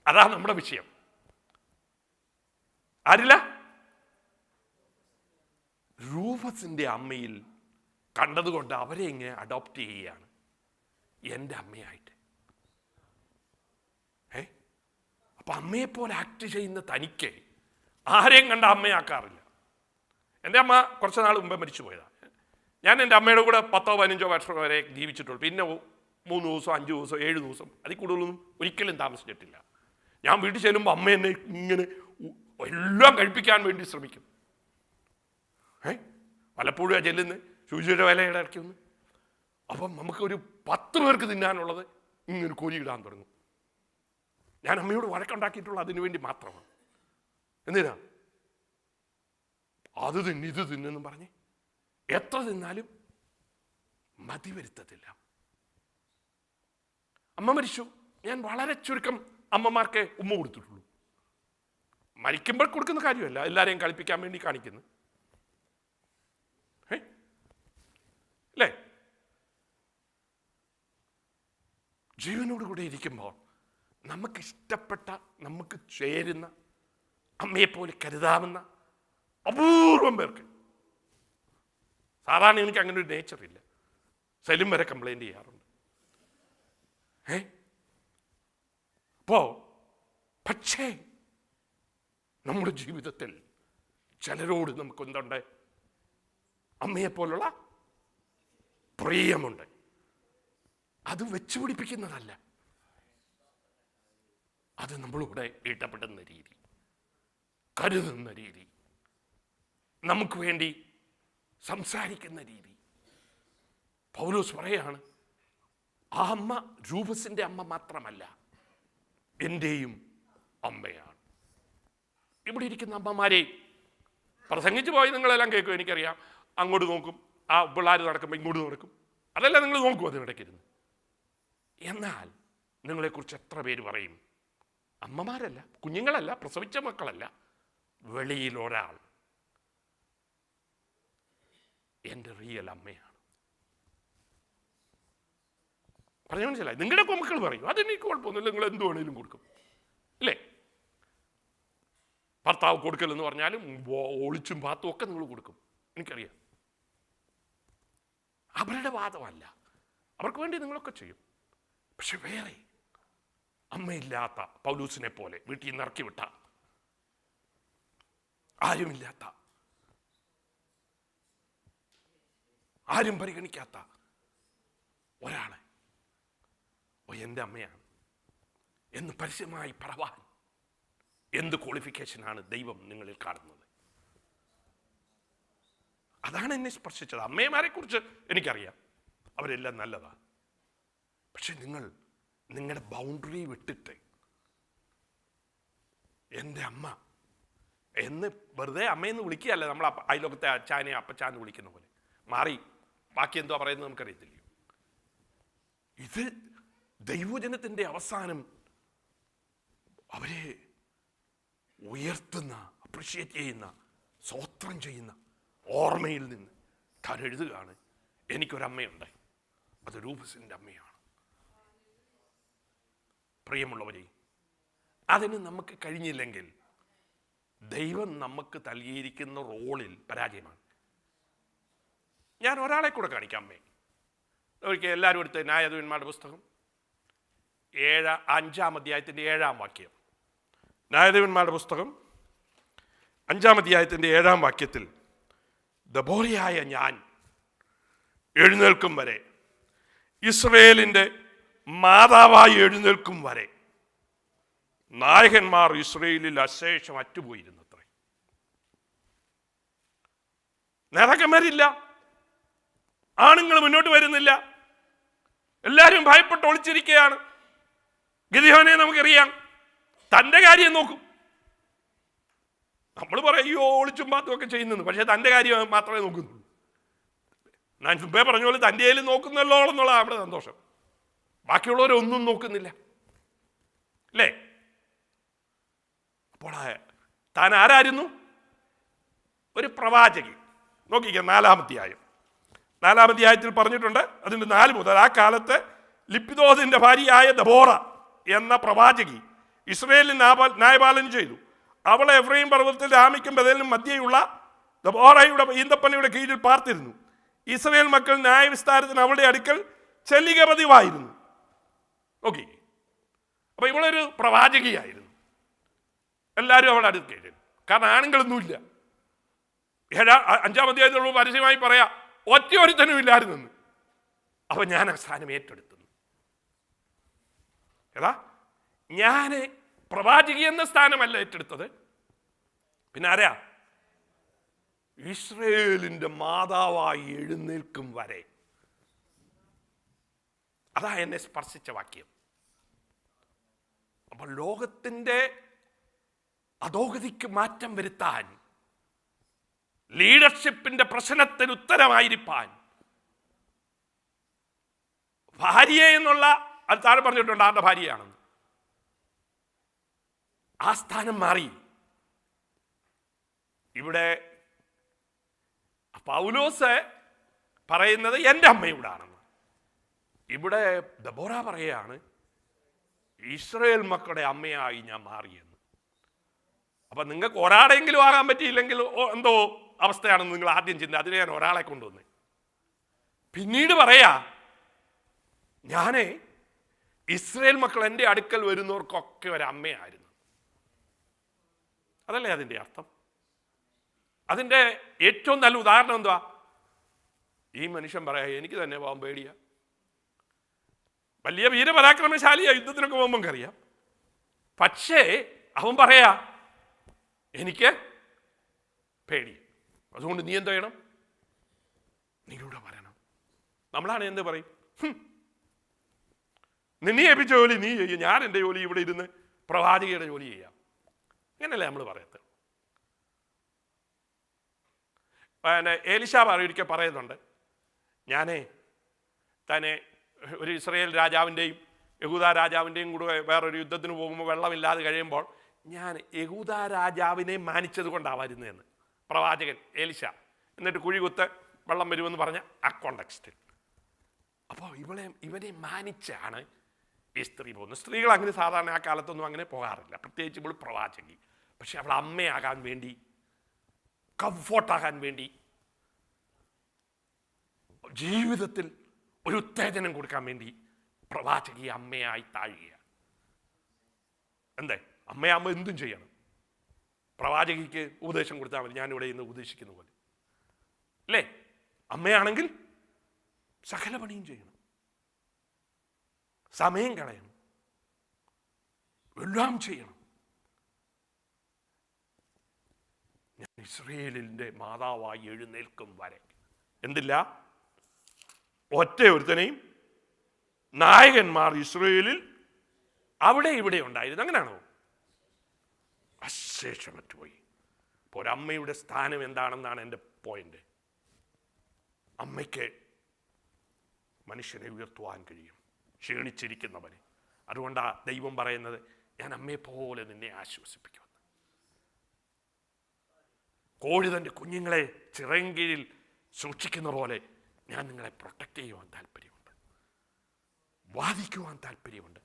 അതാണ് നമ്മുടെ വിഷയം. ആരില്ല? റൂഫസിന്റെ അമ്മയിൽ കണ്ടതുകൊണ്ട് അവരെ ഇങ്ങനെ അഡോപ്റ്റ് ചെയ്യുകയാണ് എൻ്റെ അമ്മയായിട്ട്. അപ്പൊ അമ്മയെപ്പോലെ ആക്ട് ചെയ്യുന്ന തനിക്ക് ആരെയും കണ്ട അമ്മയാക്കാറില്ല. എൻ്റെ അമ്മ കുറച്ച് നാൾ മുമ്പേ മരിച്ചു പോയതാണ്. ഞാൻ എൻ്റെ അമ്മയുടെ കൂടെ 10-15 വർഷം വരെ ജീവിച്ചിട്ടുള്ളൂ. പിന്നെ 3 ദിവസം, 5 ദിവസം, 7 ദിവസം, അതിൽ കൂടുതലൊന്നും ഒരിക്കലും താമസിച്ചിട്ടില്ല. ഞാൻ വീട്ടിൽ ചെല്ലുമ്പോൾ അമ്മ എന്നെ ഇങ്ങനെ എല്ലാം കഴിപ്പിക്കാൻ വേണ്ടി ശ്രമിക്കും. പലപ്പോഴും ആ ചെല്ലുന്നത് ശുചിയുടെ വിലയുടെ ഇടയ്ക്ക് ഒന്ന്. അപ്പം നമുക്കൊരു 10 പേർക്ക് തിന്നാനുള്ളത് ഇങ്ങനെ കോരിയിടാൻ തുടങ്ങും. ഞാൻ അമ്മയോട് വഴക്കുണ്ടാക്കിയിട്ടുള്ള അതിനു വേണ്ടി മാത്രമാണ്. എന്തിനാ? അത് തിന്ന് ഇത് തിന്നെന്നും പറഞ്ഞ് എത്ര തിന്നാലും മതി വരുത്തത്തില്ല. അമ്മ മരിച്ചു. ഞാൻ വളരെ ചുരുക്കം അമ്മമാർക്ക് ഉമ്മ കൊടുത്തിട്ടുള്ളൂ. മരിക്കുമ്പോൾ കൊടുക്കുന്ന കാര്യമല്ല, എല്ലാവരെയും കളിപ്പിക്കാൻ വേണ്ടി കാണിക്കുന്നു. അല്ലേ? ജീവനോടുകൂടെ ഇരിക്കുമ്പോൾ നമുക്കിഷ്ടപ്പെട്ട, നമുക്ക് ചേരുന്ന, അമ്മയെപ്പോലെ കരുതാവുന്ന അപൂർവം പേർക്ക്. സാധാരണ എനിക്ക് അങ്ങനെ ഒരു നേച്ചറില്ല. സെലിം വരെ കംപ്ലൈൻറ്റ് ചെയ്യാറുണ്ട്. പക്ഷേ നമ്മുടെ ജീവിതത്തിൽ ചിലരോട് നമുക്ക് എന്തുണ്ട്? അമ്മയെപ്പോലുള്ള പ്രിയമുണ്ട്. അത് വെച്ചുപിടിപ്പിക്കുന്നതല്ല, അത് നമ്മളിവിടെ ഇടപെടുന്ന രീതി, കരുതുന്ന രീതി, നമുക്ക് വേണ്ടി സംസാരിക്കുന്ന രീതി. പൗലോസ് പറയാണ്, ആ അമ്മ രൂപസിൻ്റെ അമ്മ മാത്രമല്ല, എൻ്റെയും അമ്മയാണ്. ഇവിടെ ഇരിക്കുന്ന അമ്മമാരെ പ്രസംഗിച്ചു പോയി നിങ്ങളെല്ലാം കേൾക്കും, എനിക്കറിയാം. അങ്ങോട്ട് നോക്കും, ആ പിള്ളേർ നടക്കുമ്പോൾ ഇങ്ങോട്ട് നടക്കും, അതെല്ലാം നിങ്ങൾ നോക്കും അതിനിടയ്ക്കിരുന്ന്. എന്നാൽ നിങ്ങളെക്കുറിച്ച് എത്ര പേര് പറയും, അമ്മമാരല്ല, കുഞ്ഞുങ്ങളല്ല, പ്രസവിച്ച മക്കളല്ല, വെളിയിൽ ഒരാൾ എൻ്റെ റിയൽ അമ്മയാണ്. പറഞ്ഞു മനസ്സിലായി? നിങ്ങളുടെ മക്കൾ പറയും അതെനിക്ക് കുഴപ്പമൊന്നുമില്ല, നിങ്ങൾ എന്ത് വേണേലും കൊടുക്കും അല്ലേ? ഭർത്താവ് കൊടുക്കലെന്ന് പറഞ്ഞാലും ഒളിച്ചും പാത്തും ഒക്കെ നിങ്ങൾ കൊടുക്കും, എനിക്കറിയാം. അവരുടെ വാദമല്ല, അവർക്ക് വേണ്ടി നിങ്ങളൊക്കെ ചെയ്യും. പക്ഷെ വേറെ അമ്മയില്ലാത്ത പൗലൂസിനെ പോലെ വീട്ടിൽ നിന്ന് ഇറക്കി വിട്ട, ആരുമില്ലാത്ത, ആരും പരിഗണിക്കാത്ത ഒരാളെ എൻ്റെ അമ്മയാണ് എന്ന് പരസ്യമായി പറവാൻ എന്ത് ക്വാളിഫിക്കേഷനാണ് ദൈവം നിങ്ങളിൽ കാണുന്നത്? അതാണ് എന്നെ സ്പർശിച്ചത്. അമ്മമാരെ കുറിച്ച് എനിക്കറിയാം, അവരെല്ലാം നല്ലതാണ്. പക്ഷെ നിങ്ങൾ നിങ്ങളുടെ ബൗണ്ടറി വിട്ടിട്ട് എൻ്റെ അമ്മ എന്ന് വെറുതെ അമ്മയെന്ന് വിളിക്കുകയല്ല, നമ്മൾ അയലോകത്തെ അച്ചാനെ അപ്പച്ചാന്ന് വിളിക്കുന്ന പോലെ മാറി. ബാക്കി എന്തുവാ പറയുന്നത് നമുക്കറിയത്തില്ലയോ? ഇത് ദൈവജനത്തിൻ്റെ അവസാനം അവരെ ഉയർത്തുന്ന, അപ്രിഷ്യേറ്റ് ചെയ്യുന്ന, സ്തോത്രം ചെയ്യുന്ന ഓർമ്മയിൽ നിന്ന് താൻ എഴുതുകയാണ്, എനിക്കൊരമ്മയുണ്ട്, അത് രൂപസിൻ്റെ അമ്മയാണ്. പ്രിയമുള്ളവരെ, അതിന് നമുക്ക് കഴിഞ്ഞില്ലെങ്കിൽ ദൈവം നമുക്ക് നൽകിയിരിക്കുന്ന റോളിൽ പരാജയമാണ്. ഞാൻ ഒരാളെ കൂടെ കാണിക്കാം. അമ്മേ ഒരിക്കൽ എല്ലാവരും എടുത്ത് ന്യായാധിപന്മാരുടെ പുസ്തകം 5-ാം അധ്യായത്തിൻ്റെ 7-ാം വാക്യം. ന്യായാധിപന്മാരുടെ പുസ്തകം 5-ാം അധ്യായത്തിൻ്റെ 7-ാം വാക്യത്തിൽ, ദബോരയായ ഞാൻ എഴുന്നേൽക്കും വരെ, ഇസ്രയേലിൻ്റെ മാതാവായി എഴുന്നേൽക്കും വരെ നായകന്മാർ ഇസ്രയേലിൽ അശേഷം അറ്റുപോയിരുന്നത്രേ. നേതാക്കന്മാരില്ല, ആണുങ്ങൾ മുന്നോട്ട് വരുന്നില്ല, എല്ലാവരും ഭയപ്പെട്ട് ഒളിച്ചിരിക്കുകയാണ്. ഗിദെയോനെ നമുക്കറിയാം, തൻ്റെ കാര്യം നോക്കും. നമ്മൾ പറയും അയ്യോ ഒളിച്ചും പാത്തും ഒക്കെ ചെയ്യുന്നു, പക്ഷേ തൻ്റെ കാര്യം മാത്രമേ നോക്കുന്നുള്ളൂ. ഞാൻ മുമ്പേ പറഞ്ഞ പോലെ തൻ്റെ കയ്യിൽ നോക്കുന്നല്ലോ എന്നുള്ള നമ്മുടെ സന്തോഷം. ബാക്കിയുള്ളവരൊന്നും നോക്കുന്നില്ല അല്ലേ? അപ്പോൾ താൻ ആരായിരുന്നു? ഒരു പ്രവാചകി. നോക്കിക്കാം 4-ാം അധ്യായം. 4-ാം അധ്യായത്തിൽ പറഞ്ഞിട്ടുണ്ട്, അതിൻ്റെ 4 മുതൽ, ആ കാലത്ത് ലിപ്പിദോസിന്റെ ഭാര്യയായ ദബോറ എന്ന പ്രവാചകി ഇസ്രയേലിന് ന്യായപാലനം ചെയ്തു. അവളെ എഫ്രൈം പർവ്വതത്തിൽ രാമിക്കും ബഥേലിനും മധ്യയുള്ള ദബോറയുടെ ഈന്തപ്പനയുടെ കീഴിൽ പാർത്തിരുന്നു. ഇസ്രയേൽ മക്കൾ ന്യായവിസ്താരത്തിന് അവളുടെ അടുക്കൽ ചെല്ലുക പതിവായിരുന്നു. ഓക്കെ, അപ്പൊ ഇവളൊരു പ്രവാചകിയായിരുന്നു. എല്ലാവരും അവളുടെ അടുത്ത് കേട്ടു, കാരണം ആണുങ്ങളൊന്നുമില്ല. 5-ാം അധ്യായത്തിലുള്ള പരസ്യമായി പറയാ ഒറ്റ ഒരുത്തനും ഇല്ലായിരുന്നു. അപ്പൊ ഞാൻ ആ സ്ഥാനം ഏറ്റെടുത്തു. ഏതാ? ഞാൻ പ്രവാചകി എന്ന സ്ഥാനമല്ല ഏറ്റെടുത്തത്, പിന്നെ ആരാ? ഇസ്രയേലിന്റെ മാതാവായി എഴുന്നേൽക്കും വരെ. അതാ എന്നെ സ്പർശിച്ച വാക്യം. അപ്പൊ ലോകത്തിന്റെ അധോഗതിക്ക് മാറ്റം വരുത്താൻ, ലീഡർഷിപ്പിന്റെ പ്രശ്നത്തിന് ഉത്തരമായിരിക്കാൻ, ഭാര്യ എന്നുള്ള അത് താഴെ പറഞ്ഞിട്ടുണ്ട്, ആരുടെ ഭാര്യയാണെന്ന്. ആ സ്ഥാനം മാറി. ഇവിടെ പൗലോസ് പറയുന്നത് എൻ്റെ അമ്മയോടാണെന്ന്. ഇവിടെ ദബോറ പറയുകയാണ് ഇസ്രയേൽ മക്കളുടെ അമ്മയായി ഞാൻ മാറിയെന്ന്. അപ്പം നിങ്ങൾക്ക് ഒരാളെങ്കിലും ആകാൻ പറ്റിയില്ലെങ്കിൽ എന്തോ അവസ്ഥയാണെന്ന് നിങ്ങൾ ആദ്യം ചിന്ത. അതിന് ഞാൻ ഒരാളെ കൊണ്ടുവന്ന് പിന്നീട് പറയാ, ഞാൻ ഇസ്രയേൽ മക്കൾ എൻ്റെ അടുക്കൽ വരുന്നവർക്കൊക്കെ ഒരമ്മയായിരുന്നു. അതല്ലേ അതിൻ്റെ അർത്ഥം? അതിൻ്റെ ഏറ്റവും നല്ല ഉദാഹരണം എന്തുവാ? ഈ മനുഷ്യൻ പറയാ എനിക്ക് തന്നെ പോകാൻ പേടിയാ. വലിയ വീരപരാക്രമശാലിയാ, യുദ്ധത്തിനൊക്കെ പോകുമ്പോൾ അറിയാം. പക്ഷേ അവൻ പറയാ എനിക്ക് പേടി. അതുകൊണ്ട് നീ എന്ത് ചെയ്യണം? നീ ഇവിടെ വരണം. നമ്മളാണ് എന്ത് പറയും? നിന്നെ ഏൽപ്പിച്ച ജോലി നീ ചെയ്യും, ഞാൻ എൻ്റെ ജോലി ഇവിടെ ഇരുന്ന് പ്രവാചകയുടെ ജോലി ചെയ്യാം. അങ്ങനല്ലേ നമ്മൾ പറയത്ത്? ഏലിശാ ഒരിക്കൽ പറയുന്നുണ്ട്, ഞാനേ തന്നെ ഒരു ഇസ്രയേൽ രാജാവിൻ്റെയും യഹൂദ രാജാവിൻ്റെയും കൂടെ വേറൊരു യുദ്ധത്തിന് പോകുമ്പോൾ വെള്ളമില്ലാതെ കഴിയുമ്പോൾ ഞാൻ യഹൂദ രാജാവിനെ മാനിച്ചത് കൊണ്ടാണ് വരുന്നതെന്ന് പ്രവാചകൻ എലിശ, എന്നിട്ട് കുഴി കുത്ത് വെള്ളം വരുമെന്ന് പറഞ്ഞ ആ കോണ്ടക്സ്റ്റിൽ. അപ്പോൾ ഇവനെ മാനിച്ചാണ് ഈ സ്ത്രീ പോകുന്നത്. സ്ത്രീകൾ അങ്ങനെ സാധാരണ ആ കാലത്തൊന്നും അങ്ങനെ പോകാറില്ല, പ്രത്യേകിച്ച് ഇപ്പോൾ പ്രവാചകി. പക്ഷെ അവൾ അമ്മയാകാൻ വേണ്ടി, കംഫോർട്ടാകാൻ വേണ്ടി, ജീവിതത്തിൽ ഒരു ഉത്തേജനം കൊടുക്കാൻ വേണ്ടി പ്രവാചകി അമ്മയായി താഴുകയാണ്. എന്തേ അമ്മയാകുമ്പോൾ എന്തും ചെയ്യണം. പ്രവാചകിക്ക് ഉപദേശം കൊടുത്താൽ മതി, ഞാനിവിടെ ഇന്ന് ഉപദേശിക്കുന്ന പോലെ അല്ലേ. അമ്മയാണെങ്കിൽ സകല പണിയും ചെയ്യണം, സമയം കളയണം, എല്ലാം ചെയ്യണം. ഞാൻ ഇസ്രയേലിൻ്റെ മാതാവായി എഴുന്നേൽക്കും വരെ എന്തില്ല, ഒറ്റ ഒരുത്തനെയും നായകന്മാർ ഇസ്രയേലിൽ അവിടെ ഇവിടെ ഉണ്ടായിരുന്നു. അങ്ങനെയാണോ? അശേഷമറ്റ് പോയി. ഇപ്പോൾ ഒരമ്മയുടെ സ്ഥാനം എന്താണെന്നാണ് എൻ്റെ പോയിന്റ്. അമ്മയ്ക്ക് മനുഷ്യനെ ഉയർത്തുവാൻ കഴിയും, ക്ഷീണിച്ചിരിക്കുന്നവനെ. അതുകൊണ്ടാണ് ദൈവം പറയുന്നത്, ഞാൻ അമ്മയെപ്പോലെ നിന്നെ ആശ്വസിപ്പിക്കുമെന്ന്. കോഴി തൻ്റെ കുഞ്ഞുങ്ങളെ ചിറങ്കീഴിൽ സൂക്ഷിക്കുന്ന പോലെ ഞാൻ നിങ്ങളെ പ്രൊട്ടക്റ്റ് ചെയ്യുവാൻ താല്പര്യമുണ്ട്, വാദിക്കുവാൻ താല്പര്യമുണ്ട്.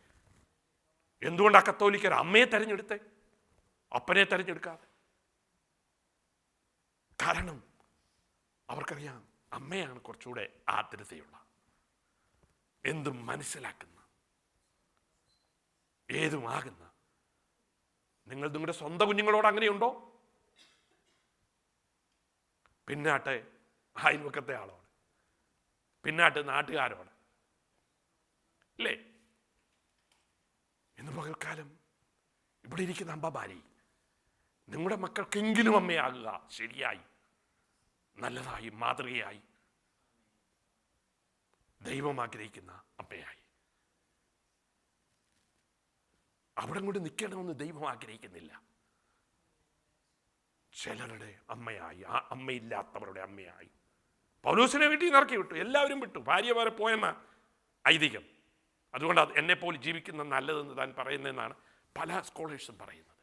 എന്തുകൊണ്ടാണ് കത്തോലിക്കർ അമ്മയെ തെരഞ്ഞെടുത്തേ, അപ്പനെ തെരഞ്ഞെടുക്കാതെ? കാരണം അവർക്കറിയാം അമ്മയാണ് കുറച്ചുകൂടെ ആർദ്രതയുള്ള, എന്തും മനസ്സിലാക്കുന്ന, ഏതുമാകുന്ന. നിങ്ങൾ നിങ്ങളുടെ സ്വന്തം കുഞ്ഞുങ്ങളോട് അങ്ങനെയുണ്ടോ? പിന്നാട്ടെ അയൽവക്കത്തെ ആളോട്, പിന്നാട്ട് നാട്ടുകാരോട് അല്ലേ? ഇന്ന് പകൽക്കാലം ഇവിടെ ഇരിക്കുന്ന അമ്മമാരെ, നിങ്ങളുടെ മക്കൾക്കെങ്കിലും അമ്മയാകുക, ശരിയായി, നല്ലതായി, മാതൃകയായി, ദൈവം ആഗ്രഹിക്കുന്ന അമ്മയായി. അവിടെ കൊണ്ട് നിൽക്കണമെന്ന് ദൈവം ആഗ്രഹിക്കുന്നില്ല. ചിലരുടെ അമ്മയായി, ആ അമ്മയില്ലാത്തവരുടെ അമ്മയായി. പൗലോസിനെ വീട്ടിൽ നിന്ന് ഇറക്കി വിട്ടു, എല്ലാവരും വിട്ടു, ഭാര്യമാരെ പോയെന്ന ഐതിഹ്യം. അതുകൊണ്ട് എന്നെപ്പോലെ ജീവിക്കുന്ന നല്ലതെന്ന് താൻ പറയുന്നതെന്നാണ് പല സ്കോളേഴ്സും പറയുന്നത്.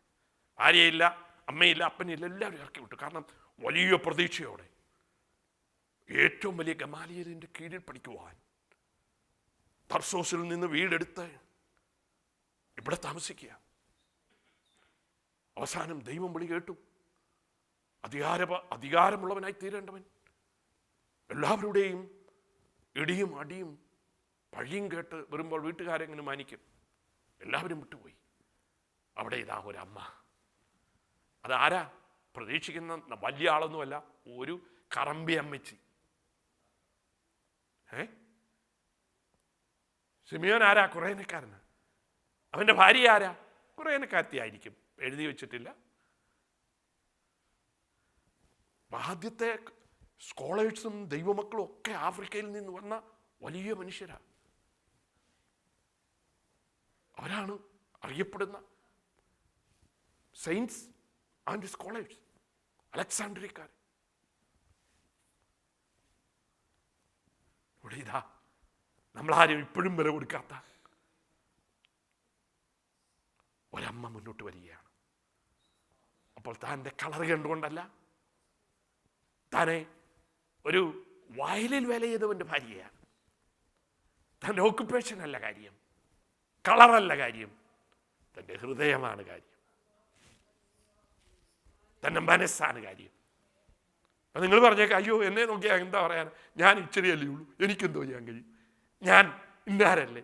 ഭാര്യയില്ല, അമ്മയില്ല, അപ്പനില്ല, എല്ലാവരും ഇറക്കി വിട്ടു. കാരണം വലിയ പ്രതീക്ഷയോടെ ഏറ്റവും വലിയ ഗമാലിയലിൻ്റെ കീഴിൽ പഠിക്കുവാൻ തർസോസിൽ നിന്ന് വീടെടുത്ത് ഇവിടെ താമസിക്കുക. അവസാനം ദൈവം വിളി കേട്ടു, അധികാരമുള്ളവനായി തീരേണ്ടവൻ. എല്ലാവരുടെയും ഇടിയും അടിയും പഴിയും കേട്ട് വരുമ്പോൾ വീട്ടുകാരെങ്ങനെ മാനിക്കും? എല്ലാവരും വിട്ടുപോയി. അവിടെ ഇതാ ഒരമ്മ. അതാരാ? പ്രതീക്ഷിക്കുന്ന വലിയ ആളൊന്നുമല്ല, ഒരു കറമ്പി അമ്മച്ചി. സിമിയോൻ ആരാ? കുറേനക്കാരന്. അവൻ്റെ ഭാര്യ ആരാ? കുറേനക്കാരത്തിയായിരിക്കും, എഴുതി വെച്ചിട്ടില്ല. ആദ്യത്തെ സ്കോളേഴ്സും ദൈവമക്കളും ഒക്കെ ആഫ്രിക്കയിൽ നിന്ന് വന്ന വലിയ മനുഷ്യരാണ്. അവരാണ് അറിയപ്പെടുന്ന സെയിൻസ് ആൻഡ് സ്കോളേഴ്സ്, അലക്സാണ്ട്രിയക്കാർ. ഇവിടെ ഇതാ നമ്മളാരും ഇപ്പോഴും വില കൊടുക്കാത്ത ഒരമ്മ മുന്നോട്ട് വരികയാണ്. അപ്പോൾ താൻ്റെ കളർ കണ്ടുകൊണ്ടല്ല, താനെ ഒരു വയലിൽ വേല ചെയ്തവൻ്റെ ഭാര്യയാണ്. തൻ്റെ ഓക്കുപ്പേഷൻ അല്ല കാര്യം, കളറല്ല കാര്യം, തൻ്റെ ഹൃദയമാണ് കാര്യം, തൻ്റെ മനസ്സാണ് കാര്യം. അപ്പം നിങ്ങൾ പറഞ്ഞേക്കാം, അയ്യോ എന്നെ നോക്കിയാൽ എന്താ പറയാൻ, ഞാൻ ഇച്ചിരിയല്ലേ ഉള്ളൂ, എനിക്കെന്തോ ചെയ്യാൻ കഴിയും, ഞാൻ ഇന്നാരല്ലേ?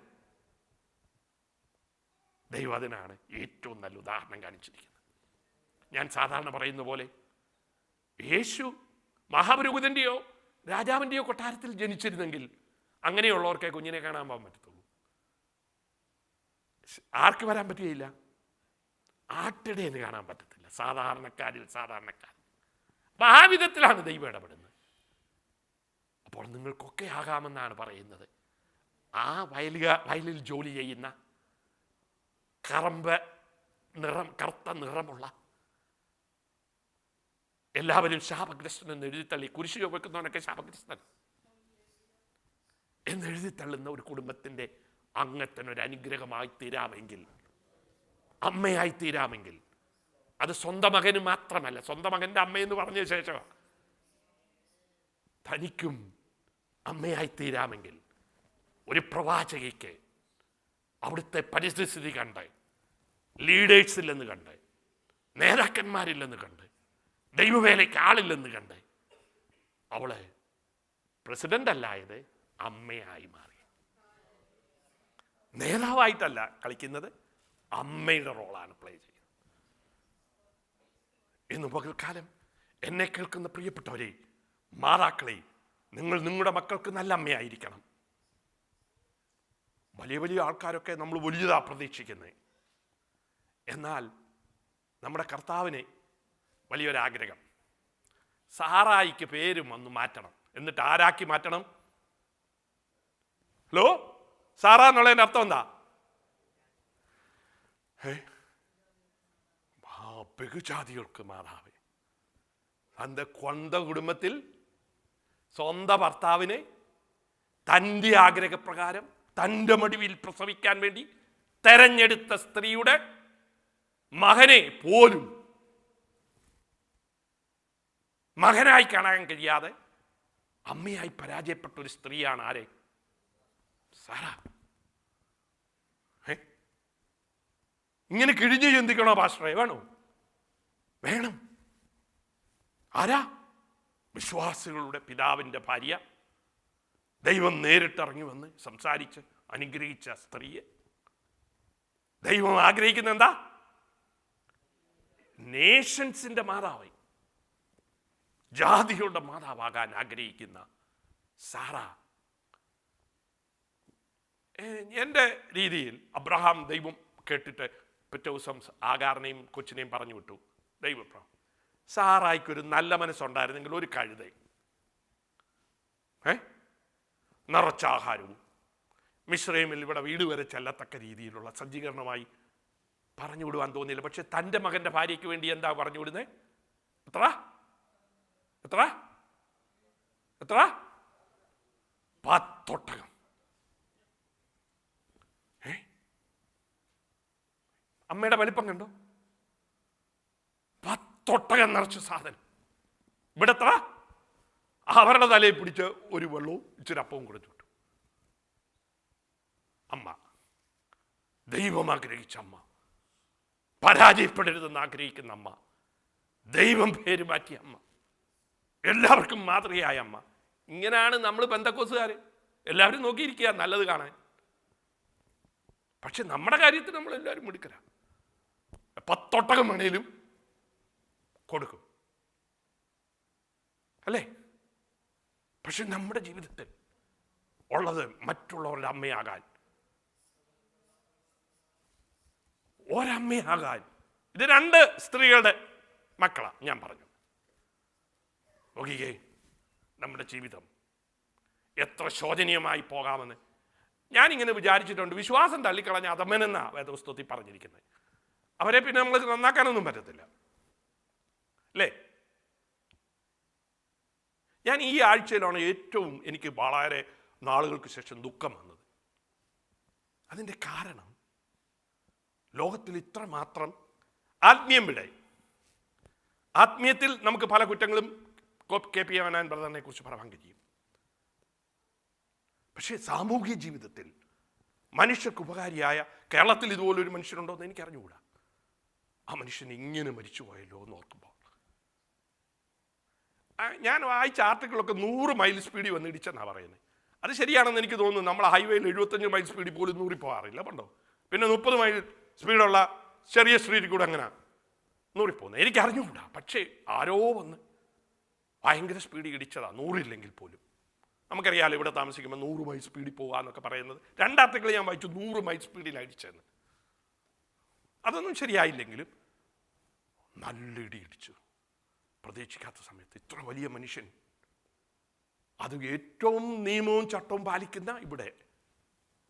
ദൈവം അതിനാണ് ഏറ്റവും നല്ല ഉദാഹരണം കാണിച്ചിരിക്കുന്നത്. ഞാൻ സാധാരണ പറയുന്ന പോലെ, യേശു മഹാപുരോഹിതൻ്റെയോ രാജാവിൻ്റെയോ കൊട്ടാരത്തിൽ ജനിച്ചിരുന്നെങ്കിൽ അങ്ങനെയുള്ളവർക്ക് കുഞ്ഞിനെ കാണാൻ പോകാൻ പറ്റത്തുള്ളൂ. ആർക്ക് വരാൻ പറ്റുകയില്ല? ആട്ടിടേന്ന് കാണാൻ പറ്റത്തില്ല, സാധാരണക്കാരിൽ സാധാരണക്കാർ. അപ്പം ആ വിധത്തിലാണ് ദൈവം ഇടപെടുന്നത്. അപ്പോൾ നിങ്ങൾക്കൊക്കെ ആകാമെന്നാണ് പറയുന്നത്. ആ വയലിൽ ജോലി ചെയ്യുന്ന കറുത്ത നിറമുള്ള, എല്ലാവരും ശാപഗ്രസ്തൻ എന്ന് എഴുതിത്തള്ളി, കുരിശ് ചുമക്കുന്നവനൊക്കെ ശാപഗ്രസ്തൻ എന്നെഴുതിത്തള്ളുന്ന ഒരു കുടുംബത്തിൻ്റെ അങ്ങനത്തെ അനുഗ്രഹമായി തീരാമെങ്കിൽ, അമ്മയായി തീരാമെങ്കിൽ, അത് സ്വന്തം മകന് മാത്രമല്ല, സ്വന്തം മകൻ്റെ അമ്മയെന്ന് പറഞ്ഞ ശേഷം തനിക്കും അമ്മയായി തീരാമെങ്കിൽ, ഒരു പ്രവാചകയ്ക്ക് അവിടുത്തെ പരിസ്ഥിതി കണ്ട്, ലീഡേഴ്സില്ലെന്ന് കണ്ട്, നേതാക്കന്മാരില്ലെന്ന് കണ്ട്, ദൈവവേലയ്ക്ക് ആളില്ലെന്ന് കണ്ട് അവള് പ്രസിഡന്റ് അല്ലായത് അമ്മയായി മാറി. നേതാവായിട്ടല്ല കളിക്കുന്നത്, അമ്മയുടെ റോളാണ് പ്ലേ ചെയ്യുന്നത്. ഇന്ന് പകൽക്കാലം എന്നെ കേൾക്കുന്ന പ്രിയപ്പെട്ടവരെ, മാതാക്കളെ, നിങ്ങൾ നിങ്ങളുടെ മക്കൾക്ക് നല്ല അമ്മയായിരിക്കണം. വലിയ വലിയ ആൾക്കാരൊക്കെ നമ്മൾ വലുതാ പ്രതീക്ഷിക്കുന്നത്. എന്നാൽ നമ്മുടെ കർത്താവിന് വലിയൊരാഗ്രഹം, സാറായിക്ക് പേരും ഒന്ന് മാറ്റണം. എന്നിട്ട് ആരാക്കി മാറ്റണം? ഹലോ, സാറ എന്നുള്ളതിൻ്റെ അർത്ഥം എന്താ? ബഹുജാതികൾക്ക് മാതാവ്. തൻ്റെ സ്വന്തം കുടുംബത്തിൽ സ്വന്തം ഭർത്താവിനെ തൻ്റെ ആഗ്രഹപ്രകാരം തൻ്റെ മടിവിൽ പ്രസവിക്കാൻ വേണ്ടി തെരഞ്ഞെടുത്ത സ്ത്രീയുടെ മകനെ പോലും മകനായി കാണാൻ കഴിയാതെ അമ്മയായി പരാജയപ്പെട്ട ഒരു സ്ത്രീയാണ് ആരെ? സാറ. ഇങ്ങനെ കിഴിഞ്ഞു ചിന്തിക്കണോ പാസ്റ്ററെ? വേണോ? വേണം. ആരാ? വിശ്വാസികളുടെ പിതാവിൻ്റെ ഭാര്യ, ദൈവം നേരിട്ടിറങ്ങി വന്ന് സംസാരിച്ച് അനുഗ്രഹിച്ച സ്ത്രീയെ ദൈവം ആഗ്രഹിക്കുന്ന എന്താ? നേഷൻസിന്റെ മാതാവ്, ജാതികളുടെ മാതാവാകാൻ ആഗ്രഹിക്കുന്ന സാറ. എൻ്റെ രീതിയിൽ അബ്രഹാം ദൈവം കേട്ടിട്ട് പിറ്റേ ദിവസം ആഗാറിനെയും കൊച്ചിനെയും പറഞ്ഞു വിട്ടു. ദൈവം സാറായിക്കൊരു നല്ല മനസ്സുണ്ടായിരുന്നെങ്കിൽ ഒരു കഴുത നിറച്ച ആഹാരവും മിശ്രൈമിൽ ഇവിടെ വീട് വരെ ചെല്ലത്തക്ക രീതിയിലുള്ള സജ്ജീകരണമായി പറഞ്ഞു വിടുവാൻ തോന്നിയില്ല. പക്ഷെ തൻ്റെ മകൻ്റെ ഭാര്യയ്ക്ക് വേണ്ടി എന്താ പറഞ്ഞു വിടുന്നത്? എത്ര എത്ര എത്ര 10 ഒട്ടകം. അമ്മയുടെ വലിപ്പം കണ്ടോ? 10 ഒട്ടകം നിറച്ച സാധനം. ഇവിടെ എത്ര? അവരുടെ തലയിൽ പിടിച്ച് ഒരു വെള്ളവും ഇച്ചിരി അപ്പവും കൊടുത്തു വിട്ടു. അമ്മ, ദൈവം ആഗ്രഹിച്ച അമ്മ, പരാജയപ്പെടരുതെന്ന് ആഗ്രഹിക്കുന്ന അമ്മ, ദൈവം പേര് മാറ്റിയ അമ്മ, എല്ലാവർക്കും മാതൃകയായ അമ്മ. ഇങ്ങനെയാണ് നമ്മൾ പെന്തക്കോസുകാർ. എല്ലാവരും നോക്കിയിരിക്കുക നല്ലത് കാണാൻ. പക്ഷെ നമ്മുടെ കാര്യത്തിൽ നമ്മളെല്ലാവരും മിടുക്കരാ. 10 ഒട്ടകം വേണേലും കൊടുക്കും, അല്ലേ? പക്ഷെ നമ്മുടെ ജീവിതത്തിൽ ഉള്ളത് മറ്റുള്ളവരുടെ അമ്മയാകാൻ, ഒരമ്മയാകാൻ. ഇത് 2 സ്ത്രീകളുടെ മക്കളാ ഞാൻ പറഞ്ഞു. നോക്കിക്കേ, നമ്മുടെ ജീവിതം എത്ര ശോചനീയമായി പോകാമെന്ന് ഞാനിങ്ങനെ വിചാരിച്ചിട്ടുണ്ട്. വിശ്വാസം തള്ളിക്കളഞ്ഞ അധമനെന്നാ വേദപുസ്തകത്തിൽ പറഞ്ഞിരിക്കുന്നത്. അവരെ പിന്നെ നമ്മൾ നന്നാക്കാനൊന്നും പറ്റത്തില്ല, അല്ലേ? ഞാൻ ഈ ആഴ്ചയിലാണ് ഏറ്റവും എനിക്ക് വളരെ നാളുകൾക്ക് ശേഷം ദുഃഖം വന്നത്. അതിൻ്റെ കാരണം, ലോകത്തിൽ ഇത്രമാത്രം ആത്മീയം വിട. ആത്മീയത്തിൽ നമുക്ക് പല കുറ്റങ്ങളും KP യോഹന്നാൻ ബ്രദറിനെ കുറിച്ച് പറയാൻ കഴിയും. പക്ഷേ സാമൂഹിക ജീവിതത്തിൽ മനുഷ്യർക്ക് ഉപകാരിയായ കേരളത്തിൽ ഇതുപോലൊരു മനുഷ്യനുണ്ടോ എന്ന് എനിക്ക് അറിഞ്ഞുകൂടാ. ആ മനുഷ്യൻ ഇങ്ങനെ മരിച്ചു പോയല്ലോ എന്ന് ഓർക്കുമ്പോൾ, ഞാൻ വായിച്ച ആർട്ടിക്കിളൊക്കെ 100 മൈൽ സ്പീഡിൽ വന്ന് ഇടിച്ചെന്നാണ് പറയുന്നത്. അത് ശരിയാണെന്ന് എനിക്ക് തോന്നുന്നു. നമ്മൾ ഹൈവേയിൽ 75 മൈൽ സ്പീഡിൽ പോലും 100 പോകാറില്ല പണ്ടോ. പിന്നെ 30 മൈൽ സ്പീഡുള്ള ചെറിയ സ്ട്രീറ്റിൽ കൂടെ അങ്ങനെ 100 പോകുന്നത് എനിക്ക് അറിഞ്ഞുകൂടാ. പക്ഷേ ആരോ വന്ന് ഭയങ്കര സ്പീഡിൽ ഇടിച്ചതാ, 100 ഇല്ലെങ്കിൽ പോലും. നമുക്കറിയാമല്ലോ ഇവിടെ താമസിക്കുമ്പോൾ 100 മൈൽ സ്പീഡിൽ പോകാമെന്നൊക്കെ പറയുന്നത്. 2 ആർട്ടിക്കിൾ ഞാൻ വായിച്ചു 100 മൈൽ സ്പീഡിൽ അടിച്ചെന്ന്. അതൊന്നും ശരിയായില്ലെങ്കിലും നല്ല ഇടി ഇടിച്ചു. പ്രതീക്ഷിക്കാത്ത സമയത്ത് ഇത്ര വലിയ മനുഷ്യൻ, അത് ഏറ്റവും നിയമവും ചട്ടവും പാലിക്കുന്ന ഇവിടെ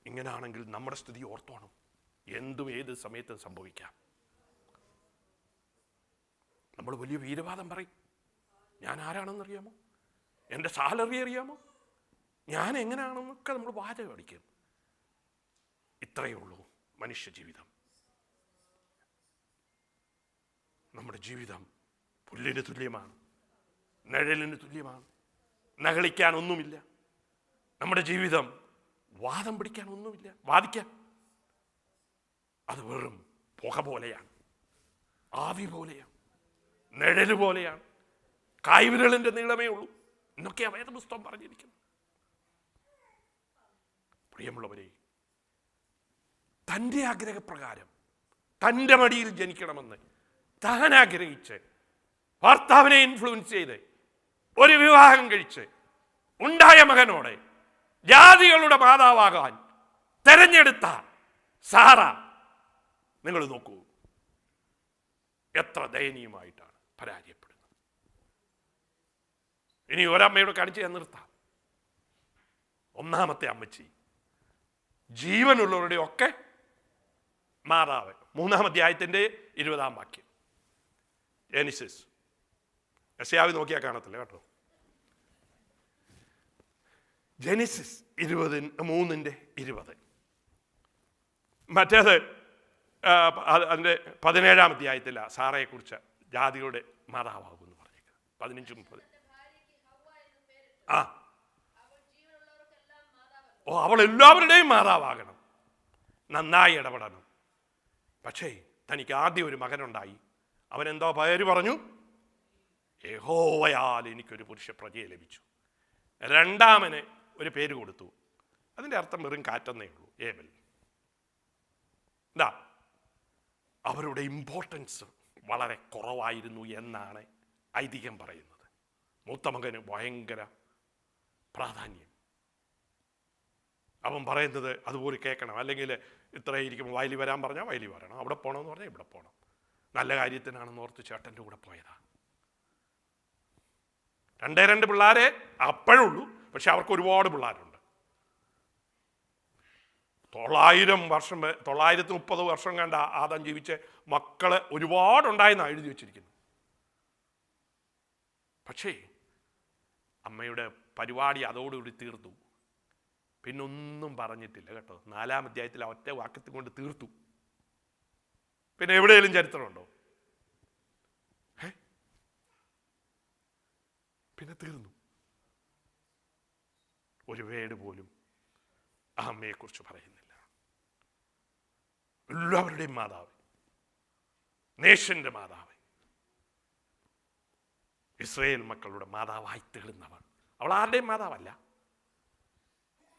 ഇങ്ങനെയാണെങ്കിൽ നമ്മുടെ സ്ഥിതി ഓർത്തോണം. എന്തും ഏത് സമയത്തും സംഭവിക്കാം. നമ്മൾ വലിയ വീരവാദം പറയും. ഞാൻ ആരാണെന്നറിയാമോ? എൻ്റെ സാലറി അറിയാമോ? ഞാൻ എങ്ങനെയാണെന്നൊക്കെ നമ്മൾ വാചകം അടിക്കും. ഇത്രയേ ഉള്ളൂ മനുഷ്യ ജീവിതം. നമ്മുടെ ജീവിതം പുല്ലിന് തുല്യമാണ്, നിഴലിന് തുല്യമാണ്. നകളിക്കാൻ ഒന്നുമില്ല. നമ്മുടെ ജീവിതം വാദം പിടിക്കാൻ ഒന്നുമില്ല, വാദിക്കാൻ. അത് വെറും പുക പോലെയാണ്, ആവി പോലെയാണ്, നിഴല് പോലെയാണ്, കായ്വിരലിൻ്റെ നീളമേ ഉള്ളൂ എന്നൊക്കെയാണ് വേദപുസ്തകം പറഞ്ഞിരിക്കുന്നത്. പ്രിയമുള്ളവരെ, തൻ്റെ ആഗ്രഹപ്രകാരം തൻ്റെ മടിയിൽ ജനിക്കണമെന്ന് താൻ ആഗ്രഹിച്ച് ഭർത്താവിനെ ഇൻഫ്ലുവൻസ് ചെയ്ത് ഒരു വിവാഹം കഴിച്ച് ഉണ്ടായ മകനോടെ ജാതികളുടെ മാതാവാകാൻ തെരഞ്ഞെടുത്ത സാറ, നിങ്ങൾ നോക്കൂ എത്ര ദയനീയമായിട്ടാണ് പരാജയപ്പെടുന്നത്. ഇനി ഒരമ്മയോട് കാണിച്ച് ഞാൻ നിർത്താം. ഒന്നാമത്തെ അമ്മച്ചി ജീവനുള്ളവരുടെ ഒക്കെ മാതാവ്. 3-ാം അധ്യായത്തിൻ്റെ 20-ാം വാക്യം, ജെനിസിസ്. യെശയ്യാവ് നോക്കിയാൽ കാണത്തില്ല കേട്ടോ. ജെനിസിസ് 3:20. മറ്റേത് അതിൻ്റെ 17-ാം അധ്യായത്തില സാറയെക്കുറിച്ച് ജാതികളുടെ മാതാവാകുമെന്ന് പറഞ്ഞേക്കുന്നത്. 15-30. അവൾ എല്ലാവരുടെയും മാതാവാകണം, നന്നായി ഇടപെടണം. പക്ഷേ തനിക്ക് ആദ്യം ഒരു മകനുണ്ടായി. അവനെന്തോ പേര് പറഞ്ഞു? യഹോവയാൽ എനിക്കൊരു പുരുഷ പ്രജയെ ലഭിച്ചു. രണ്ടാമന് ഒരു പേര് കൊടുത്തു. അതിൻ്റെ അർത്ഥം വെറും കാറ്റെന്നേ ഉള്ളൂ, ഏബൽ. എന്താ, അവരുടെ ഇമ്പോർട്ടൻസ് വളരെ കുറവായിരുന്നു എന്നാണ് ഐതിഹ്യം പറയുന്നത്. മൂത്ത മകന് ഭയങ്കര പ്രാധാന്യം. അവൻ പറയുന്നത് അതുപോലെ കേൾക്കണം. അല്ലെങ്കിൽ ഇത്രയിരിക്കും, വയലി വരാൻ പറഞ്ഞാൽ വയലി വരണം, അവിടെ പോകണമെന്ന് പറഞ്ഞാൽ ഇവിടെ പോകണം. നല്ല കാര്യത്തിനാണെന്ന് ഓർത്ത് ചേട്ടൻ്റെ കൂടെ പോയതാ. 2 പിള്ളേരെ അപ്പോഴുള്ളൂ, പക്ഷെ അവർക്ക് ഒരുപാട് പിള്ളേരുണ്ട്. 930 വർഷം കണ്ട ആദം ജീവിച്ച് മക്കള് ഒരുപാടുണ്ടായെന്നാണ് എഴുതി വെച്ചിരിക്കുന്നു. പക്ഷേ അമ്മയുടെ പരിപാടി അതോടുകൂടി തീർത്തു. പിന്നൊന്നും പറഞ്ഞിട്ടില്ല കേട്ടോ. 4-ാം അധ്യായത്തിൽ ആ ഒറ്റ വാക്യത്തിൽ കൊണ്ട് തീർത്തു. പിന്നെ എവിടെയെങ്കിലും ചരിത്രമുണ്ടോ? പിന്നെ തീർന്നു. ഒരു വേട് പോലും ആ അമ്മയെക്കുറിച്ച് പറയുന്നില്ല. എല്ലാവരുടെയും മാതാവ്, നേഷന്റെ മാതാവ്, ഇസ്രായേൽ മക്കളുടെ മാതാവായി തീർന്നവൾ. അവൾ ആരുടെയും മാതാവല്ല.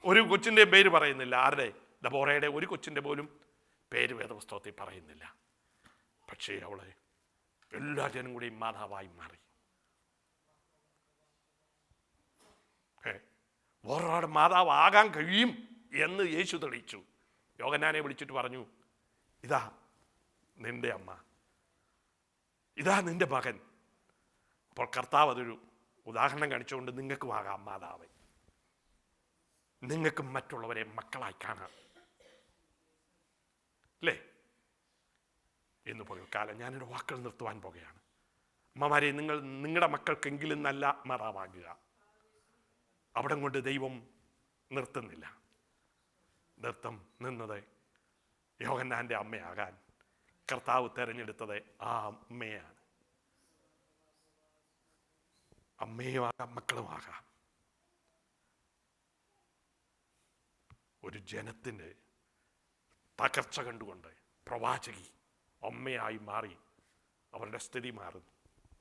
ഒരു കൊച്ചിൻ്റെ പേര് പറയുന്നില്ല. ആരുടെ? ദബോറയുടെ ഒരു കൊച്ചിൻ്റെ പോലും പേര് വേദപുസ്തകത്തിൽ പറയുന്നില്ല. പക്ഷേ അവളെ എല്ലാ ജനം കൂടെയും മാതാവായി മാറി. വേറൊരാളുടെ മാതാവാകാൻ കഴിയും എന്ന് യേശു തെളിയിച്ചു. യോഹന്നാനെ വിളിച്ചിട്ട് പറഞ്ഞു, ഇതാ നിന്റെ അമ്മ, ഇതാ നിന്റെ മകൻ. അപ്പോൾ കർത്താവ് അതൊരു ഉദാഹരണം കാണിച്ചുകൊണ്ട് നിങ്ങൾക്കും ആകാം മാതാവ്, നിങ്ങൾക്കും മറ്റുള്ളവരെ മക്കളായി കാണാം അല്ലേ എന്ന് പോയ കാലം. ഞാനൊരു വാക്കുകൾ നിർത്തുവാൻ പോകുകയാണ്. അമ്മമാരെ, നിങ്ങൾ നിങ്ങളുടെ മക്കൾക്കെങ്കിലും നല്ല മാതാവാകുക. അവിടം കൊണ്ട് ദൈവം നിർത്തുന്നില്ല. നിന്നത് യോഹന്നാൻ്റെ അമ്മയാകാൻ കർത്താവ് തിരഞ്ഞെടുത്തത് ആ അമ്മയാണ്. അമ്മയുമാകാം, മക്കളുമാകാം. ഒരു ജനത്തിൻ്റെ തകർച്ച കണ്ടുകൊണ്ട് പ്രവാചകി അമ്മയായി മാറി. അവരുടെ സ്ഥിതി മാറുന്നു,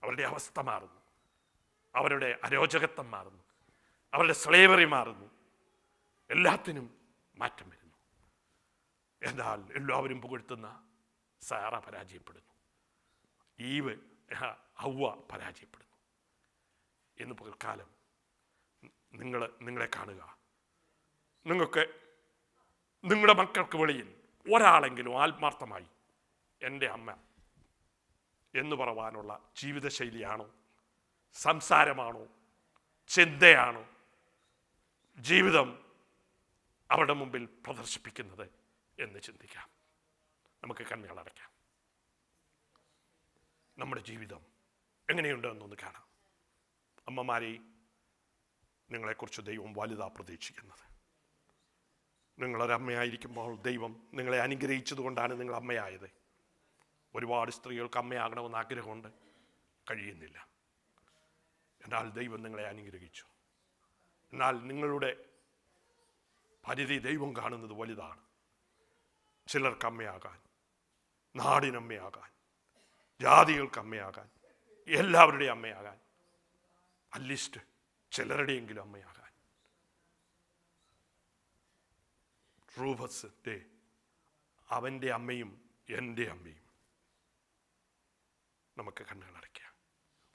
അവരുടെ അവസ്ഥ മാറുന്നു, അവരുടെ അരോചകത്വം മാറുന്നു, അവരുടെ സ്ലേവറി മാറുന്നു, എല്ലാത്തിനും മാറ്റം വരുന്നു. എന്നാൽ എല്ലാവരും പുകഴ്ത്തുന്ന സാറ പരാജയപ്പെടുന്നു, ഈവ് ഹവ്വ പരാജയപ്പെടുന്നു. എന്ന് പകൽക്കാലം നിങ്ങളെ കാണുക. നിങ്ങൾക്ക് നിങ്ങളുടെ മക്കൾക്ക് വെളിയിൽ ഒരാളെങ്കിലും ആത്മാർത്ഥമായി എൻ്റെ അമ്മ എന്ന് പറയുവാനുള്ള ജീവിതശൈലിയാണോ, സംസാരമാണോ, ചിന്തയാണോ, ജീവിതം അവരുടെ മുമ്പിൽ പ്രദർശിപ്പിക്കുന്നത് എന്ന് ചിന്തിക്കാം. നമുക്ക് കണ്ണുകളടയ്ക്കാം. നമ്മുടെ ജീവിതം എങ്ങനെയുണ്ട് എന്നൊന്ന് കാണാം. അമ്മമാരെ, നിങ്ങളെക്കുറിച്ച് ദൈവം വലുതാ പ്രതീക്ഷിക്കുന്നത്. നിങ്ങളൊരമ്മയായിരിക്കുമ്പോൾ ദൈവം നിങ്ങളെ അനുഗ്രഹിച്ചതുകൊണ്ടാണ് നിങ്ങൾ അമ്മയായത്. ഒരുപാട് സ്ത്രീകൾക്ക് അമ്മയാകണമെന്ന് ആഗ്രഹമുണ്ട്, കഴിയുന്നില്ല. എന്നാൽ ദൈവം നിങ്ങളെ അനുഗ്രഹിച്ചു. എന്നാൽ നിങ്ങളുടെ പരിധി ദൈവം കാണുന്നത് വലുതാണ്. ചിലർക്ക് അമ്മയാകാൻ, നാടിനമ്മയാകാൻ, ജാതികൾക്ക് അമ്മയാകാൻ, എല്ലാവരുടെയും അമ്മയാകാൻ, അറ്റ്ലീസ്റ്റ് ചിലരുടെയെങ്കിലും അമ്മയാകാൻ. റൂഫസിൻ്റെ അവൻ്റെ അമ്മയും എൻ്റെ അമ്മയും നമുക്ക് കണ്ണുകൾ അടയ്ക്കാം.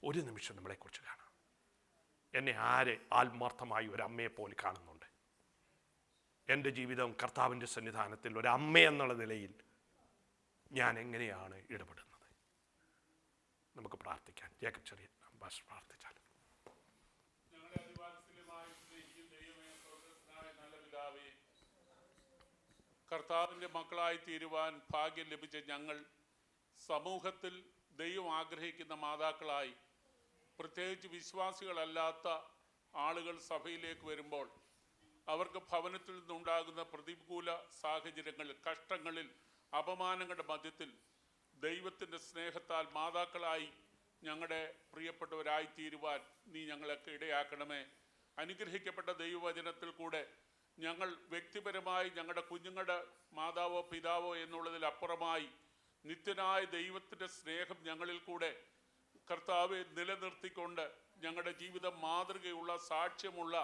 ഒരു നിമിഷം നമ്മളെക്കുറിച്ച് കാണാം. എന്നെ ആരെ ആത്മാർത്ഥമായി ഒരമ്മയെ പോലെ കാണുന്നുണ്ട്? എൻ്റെ ജീവിതം കർത്താവിൻ്റെ സന്നിധാനത്തിൽ ഒരമ്മ എന്നുള്ള നിലയിൽ ഞാൻ എങ്ങനെയാണ് ഇടപെടുന്നത്? നമുക്ക് പ്രാർത്ഥിക്കാം. ജേക്കബ് ചെറിയ പ്രാർത്ഥിച്ചാൽ. കർത്താവിൻ്റെ മക്കളായി തീരുവാൻ ഭാഗ്യം ലഭിച്ച ഞങ്ങൾ സമൂഹത്തിൽ ദൈവം ആഗ്രഹിക്കുന്ന മാതാക്കളായി, പ്രത്യേകിച്ച് വിശ്വാസികളല്ലാത്ത ആളുകൾ സഭയിലേക്ക് വരുമ്പോൾ അവർക്ക് ഭവനത്തിൽ നിന്നുണ്ടാകുന്ന പ്രതികൂല സാഹചര്യങ്ങളിൽ, കഷ്ടങ്ങളിൽ, അപമാനങ്ങളുടെ മധ്യത്തിൽ ദൈവത്തിൻ്റെ സ്നേഹത്താൽ മാതാക്കളായി ഞങ്ങളുടെ പ്രിയപ്പെട്ടവരായി തീരുവാൻ നീ ഞങ്ങളൊക്കെ ഇടയാക്കണമേ. അനുഗ്രഹിക്കപ്പെട്ട ദൈവവചനത്തിൽ കൂടെ ഞങ്ങൾ വ്യക്തിപരമായി ഞങ്ങളുടെ കുഞ്ഞുങ്ങളുടെ മാതാവോ പിതാവോ എന്നുള്ളതിലപ്പുറമായി നിത്യനായ ദൈവത്തിൻ്റെ സ്നേഹം ഞങ്ങളിൽ കൂടെ കർത്താവെ നിലനിർത്തിക്കൊണ്ട് ഞങ്ങളുടെ ജീവിതം മാതൃകയുള്ള, സാക്ഷ്യമുള്ള,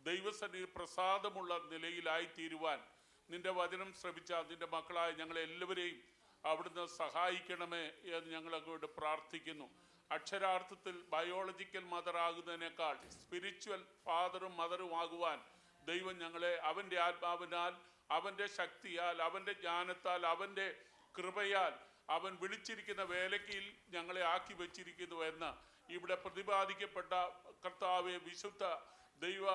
ദൈവസന്നിധിയിൽ പ്രസാദമുള്ള നിലയിലായിത്തീരുവാൻ നിന്റെ വചനം ശ്രവിച്ച നിന്റെ മക്കളായ ഞങ്ങളെല്ലാവരെയും അവിടുന്ന് സഹായിക്കണമേ എന്ന് ഞങ്ങൾ അങ്ങോട്ട് പ്രാർത്ഥിക്കുന്നു. അക്ഷരാർത്ഥത്തിൽ ബയോളജിക്കൽ മദർ ആകുന്നതിനേക്കാൾ സ്പിരിച്വൽ ഫാദറും മദറും ആകുവാൻ ദൈവം ഞങ്ങളെ അവൻ്റെ ആത്മാവിനാൽ, അവൻ്റെ ശക്തിയാൽ, അവൻ്റെ ജ്ഞാനത്താൽ, അവൻ്റെ കൃപയാൽ അവൻ വിളിച്ചിരിക്കുന്ന വേലയ്ക്കിൽ ഞങ്ങളെ ആക്കി വച്ചിരിക്കുന്നു എന്ന് ഇവിടെ പ്രതിപാദിക്കപ്പെട്ട കർത്താവെ വിശുദ്ധ ദൈവ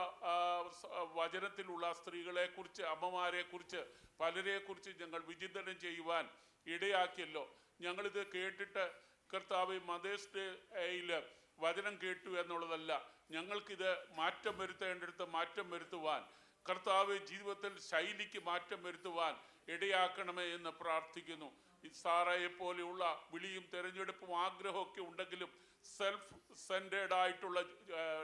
വചനത്തിലുള്ള സ്ത്രീകളെക്കുറിച്ച്, അമ്മമാരെക്കുറിച്ച്, പലരെക്കുറിച്ച് ഞങ്ങൾ വിചിന്തനം ചെയ്യുവാൻ ഇടയാക്കിയല്ലോ. ഞങ്ങളിത് കേട്ടിട്ട് കർത്താവ് മദേഴ്സ് ഡേയിൽ വചനം കേട്ടു എന്നുള്ളതല്ല, ഞങ്ങൾക്കിത് മാറ്റം വരുത്തേണ്ടടുത്ത് മാറ്റം വരുത്തുവാൻ, കർത്താവ് ജീവിതത്തിൽ ശൈലിക്ക് മാറ്റം വരുത്തുവാൻ ഇടയാക്കണമേ എന്ന് പ്രാർത്ഥിക്കുന്നു. സാറയെ പോലെയുള്ള വിളിയും തിരഞ്ഞെടുപ്പും ആഗ്രഹമൊക്കെ ഉണ്ടെങ്കിലും സെൽഫ് സെൻറ്റേഡ് ആയിട്ടുള്ള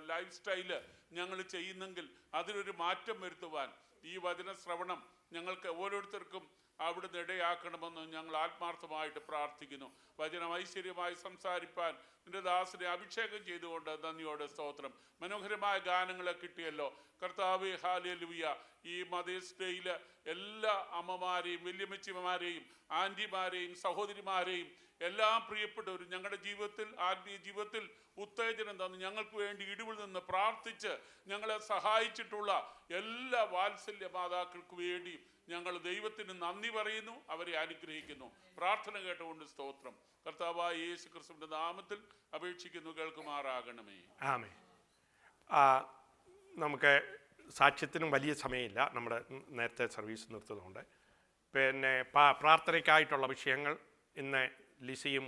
ലൈഫ് സ്റ്റൈല് ഞങ്ങൾ ചെയ്യുന്നെങ്കിൽ അതിനൊരു മാറ്റം വരുത്തുവാൻ ഈ വചന ശ്രവണം ഞങ്ങൾക്ക് ഓരോരുത്തർക്കും അവിടുന്ന് ഇടയാക്കണമെന്ന് ഞങ്ങൾ ആത്മാർത്ഥമായിട്ട് പ്രാർത്ഥിക്കുന്നു. വചനം ഐശ്വര്യമായി സംസാരിപ്പാൻ നിന്റെ ദാസനെ അഭിഷേകം ചെയ്തുകൊണ്ട് നന്ദിയോടെ സ്തോത്രം. മനോഹരമായ ഗാനങ്ങളെ കിട്ടിയല്ലോ കർത്താവേ, ഹല്ലേലൂയ. ഈ മദേഴ്സ് ഡേയിൽ എല്ലാ അമ്മമാരെയും, വല്യമ്മച്ചിമാരെയും, ആൻറ്റിമാരെയും, സഹോദരിമാരെയും എല്ലാം പ്രിയപ്പെട്ടവരും ഞങ്ങളുടെ ജീവിതത്തിൽ, ആത്മീയ ജീവിതത്തിൽ ഉത്തേജനം തന്ന് ഞങ്ങൾക്ക് വേണ്ടി ഇടിവിൽ നിന്ന് പ്രാർത്ഥിച്ച് ഞങ്ങളെ സഹായിച്ചിട്ടുള്ള എല്ലാ വാത്സല്യ മാതാക്കൾക്ക് വേണ്ടിയും ഞങ്ങൾ ദൈവത്തിന് നന്ദി പറയുന്നു, അവരെ അനുഗ്രഹിക്കുന്നു. പ്രാർത്ഥന കേട്ടുകൊണ്ട് സ്തോത്രം. കർത്താവായ യേശു ക്രിസ്തുവിന്റെ നാമത്തിൽ അപേക്ഷിക്കുന്നു, കേൾക്കുമാറാകണമേ. ആമേൻ. നമുക്ക് സാക്ഷ്യത്തിനും വലിയ സമയമില്ല, നമ്മുടെ നേരത്തെ സർവീസ് നിർത്തുന്നുണ്ട്. പിന്നെ പ്രാർത്ഥനയ്ക്കായിട്ടുള്ള വിഷയങ്ങൾ ഇന്ന് ലിസിയും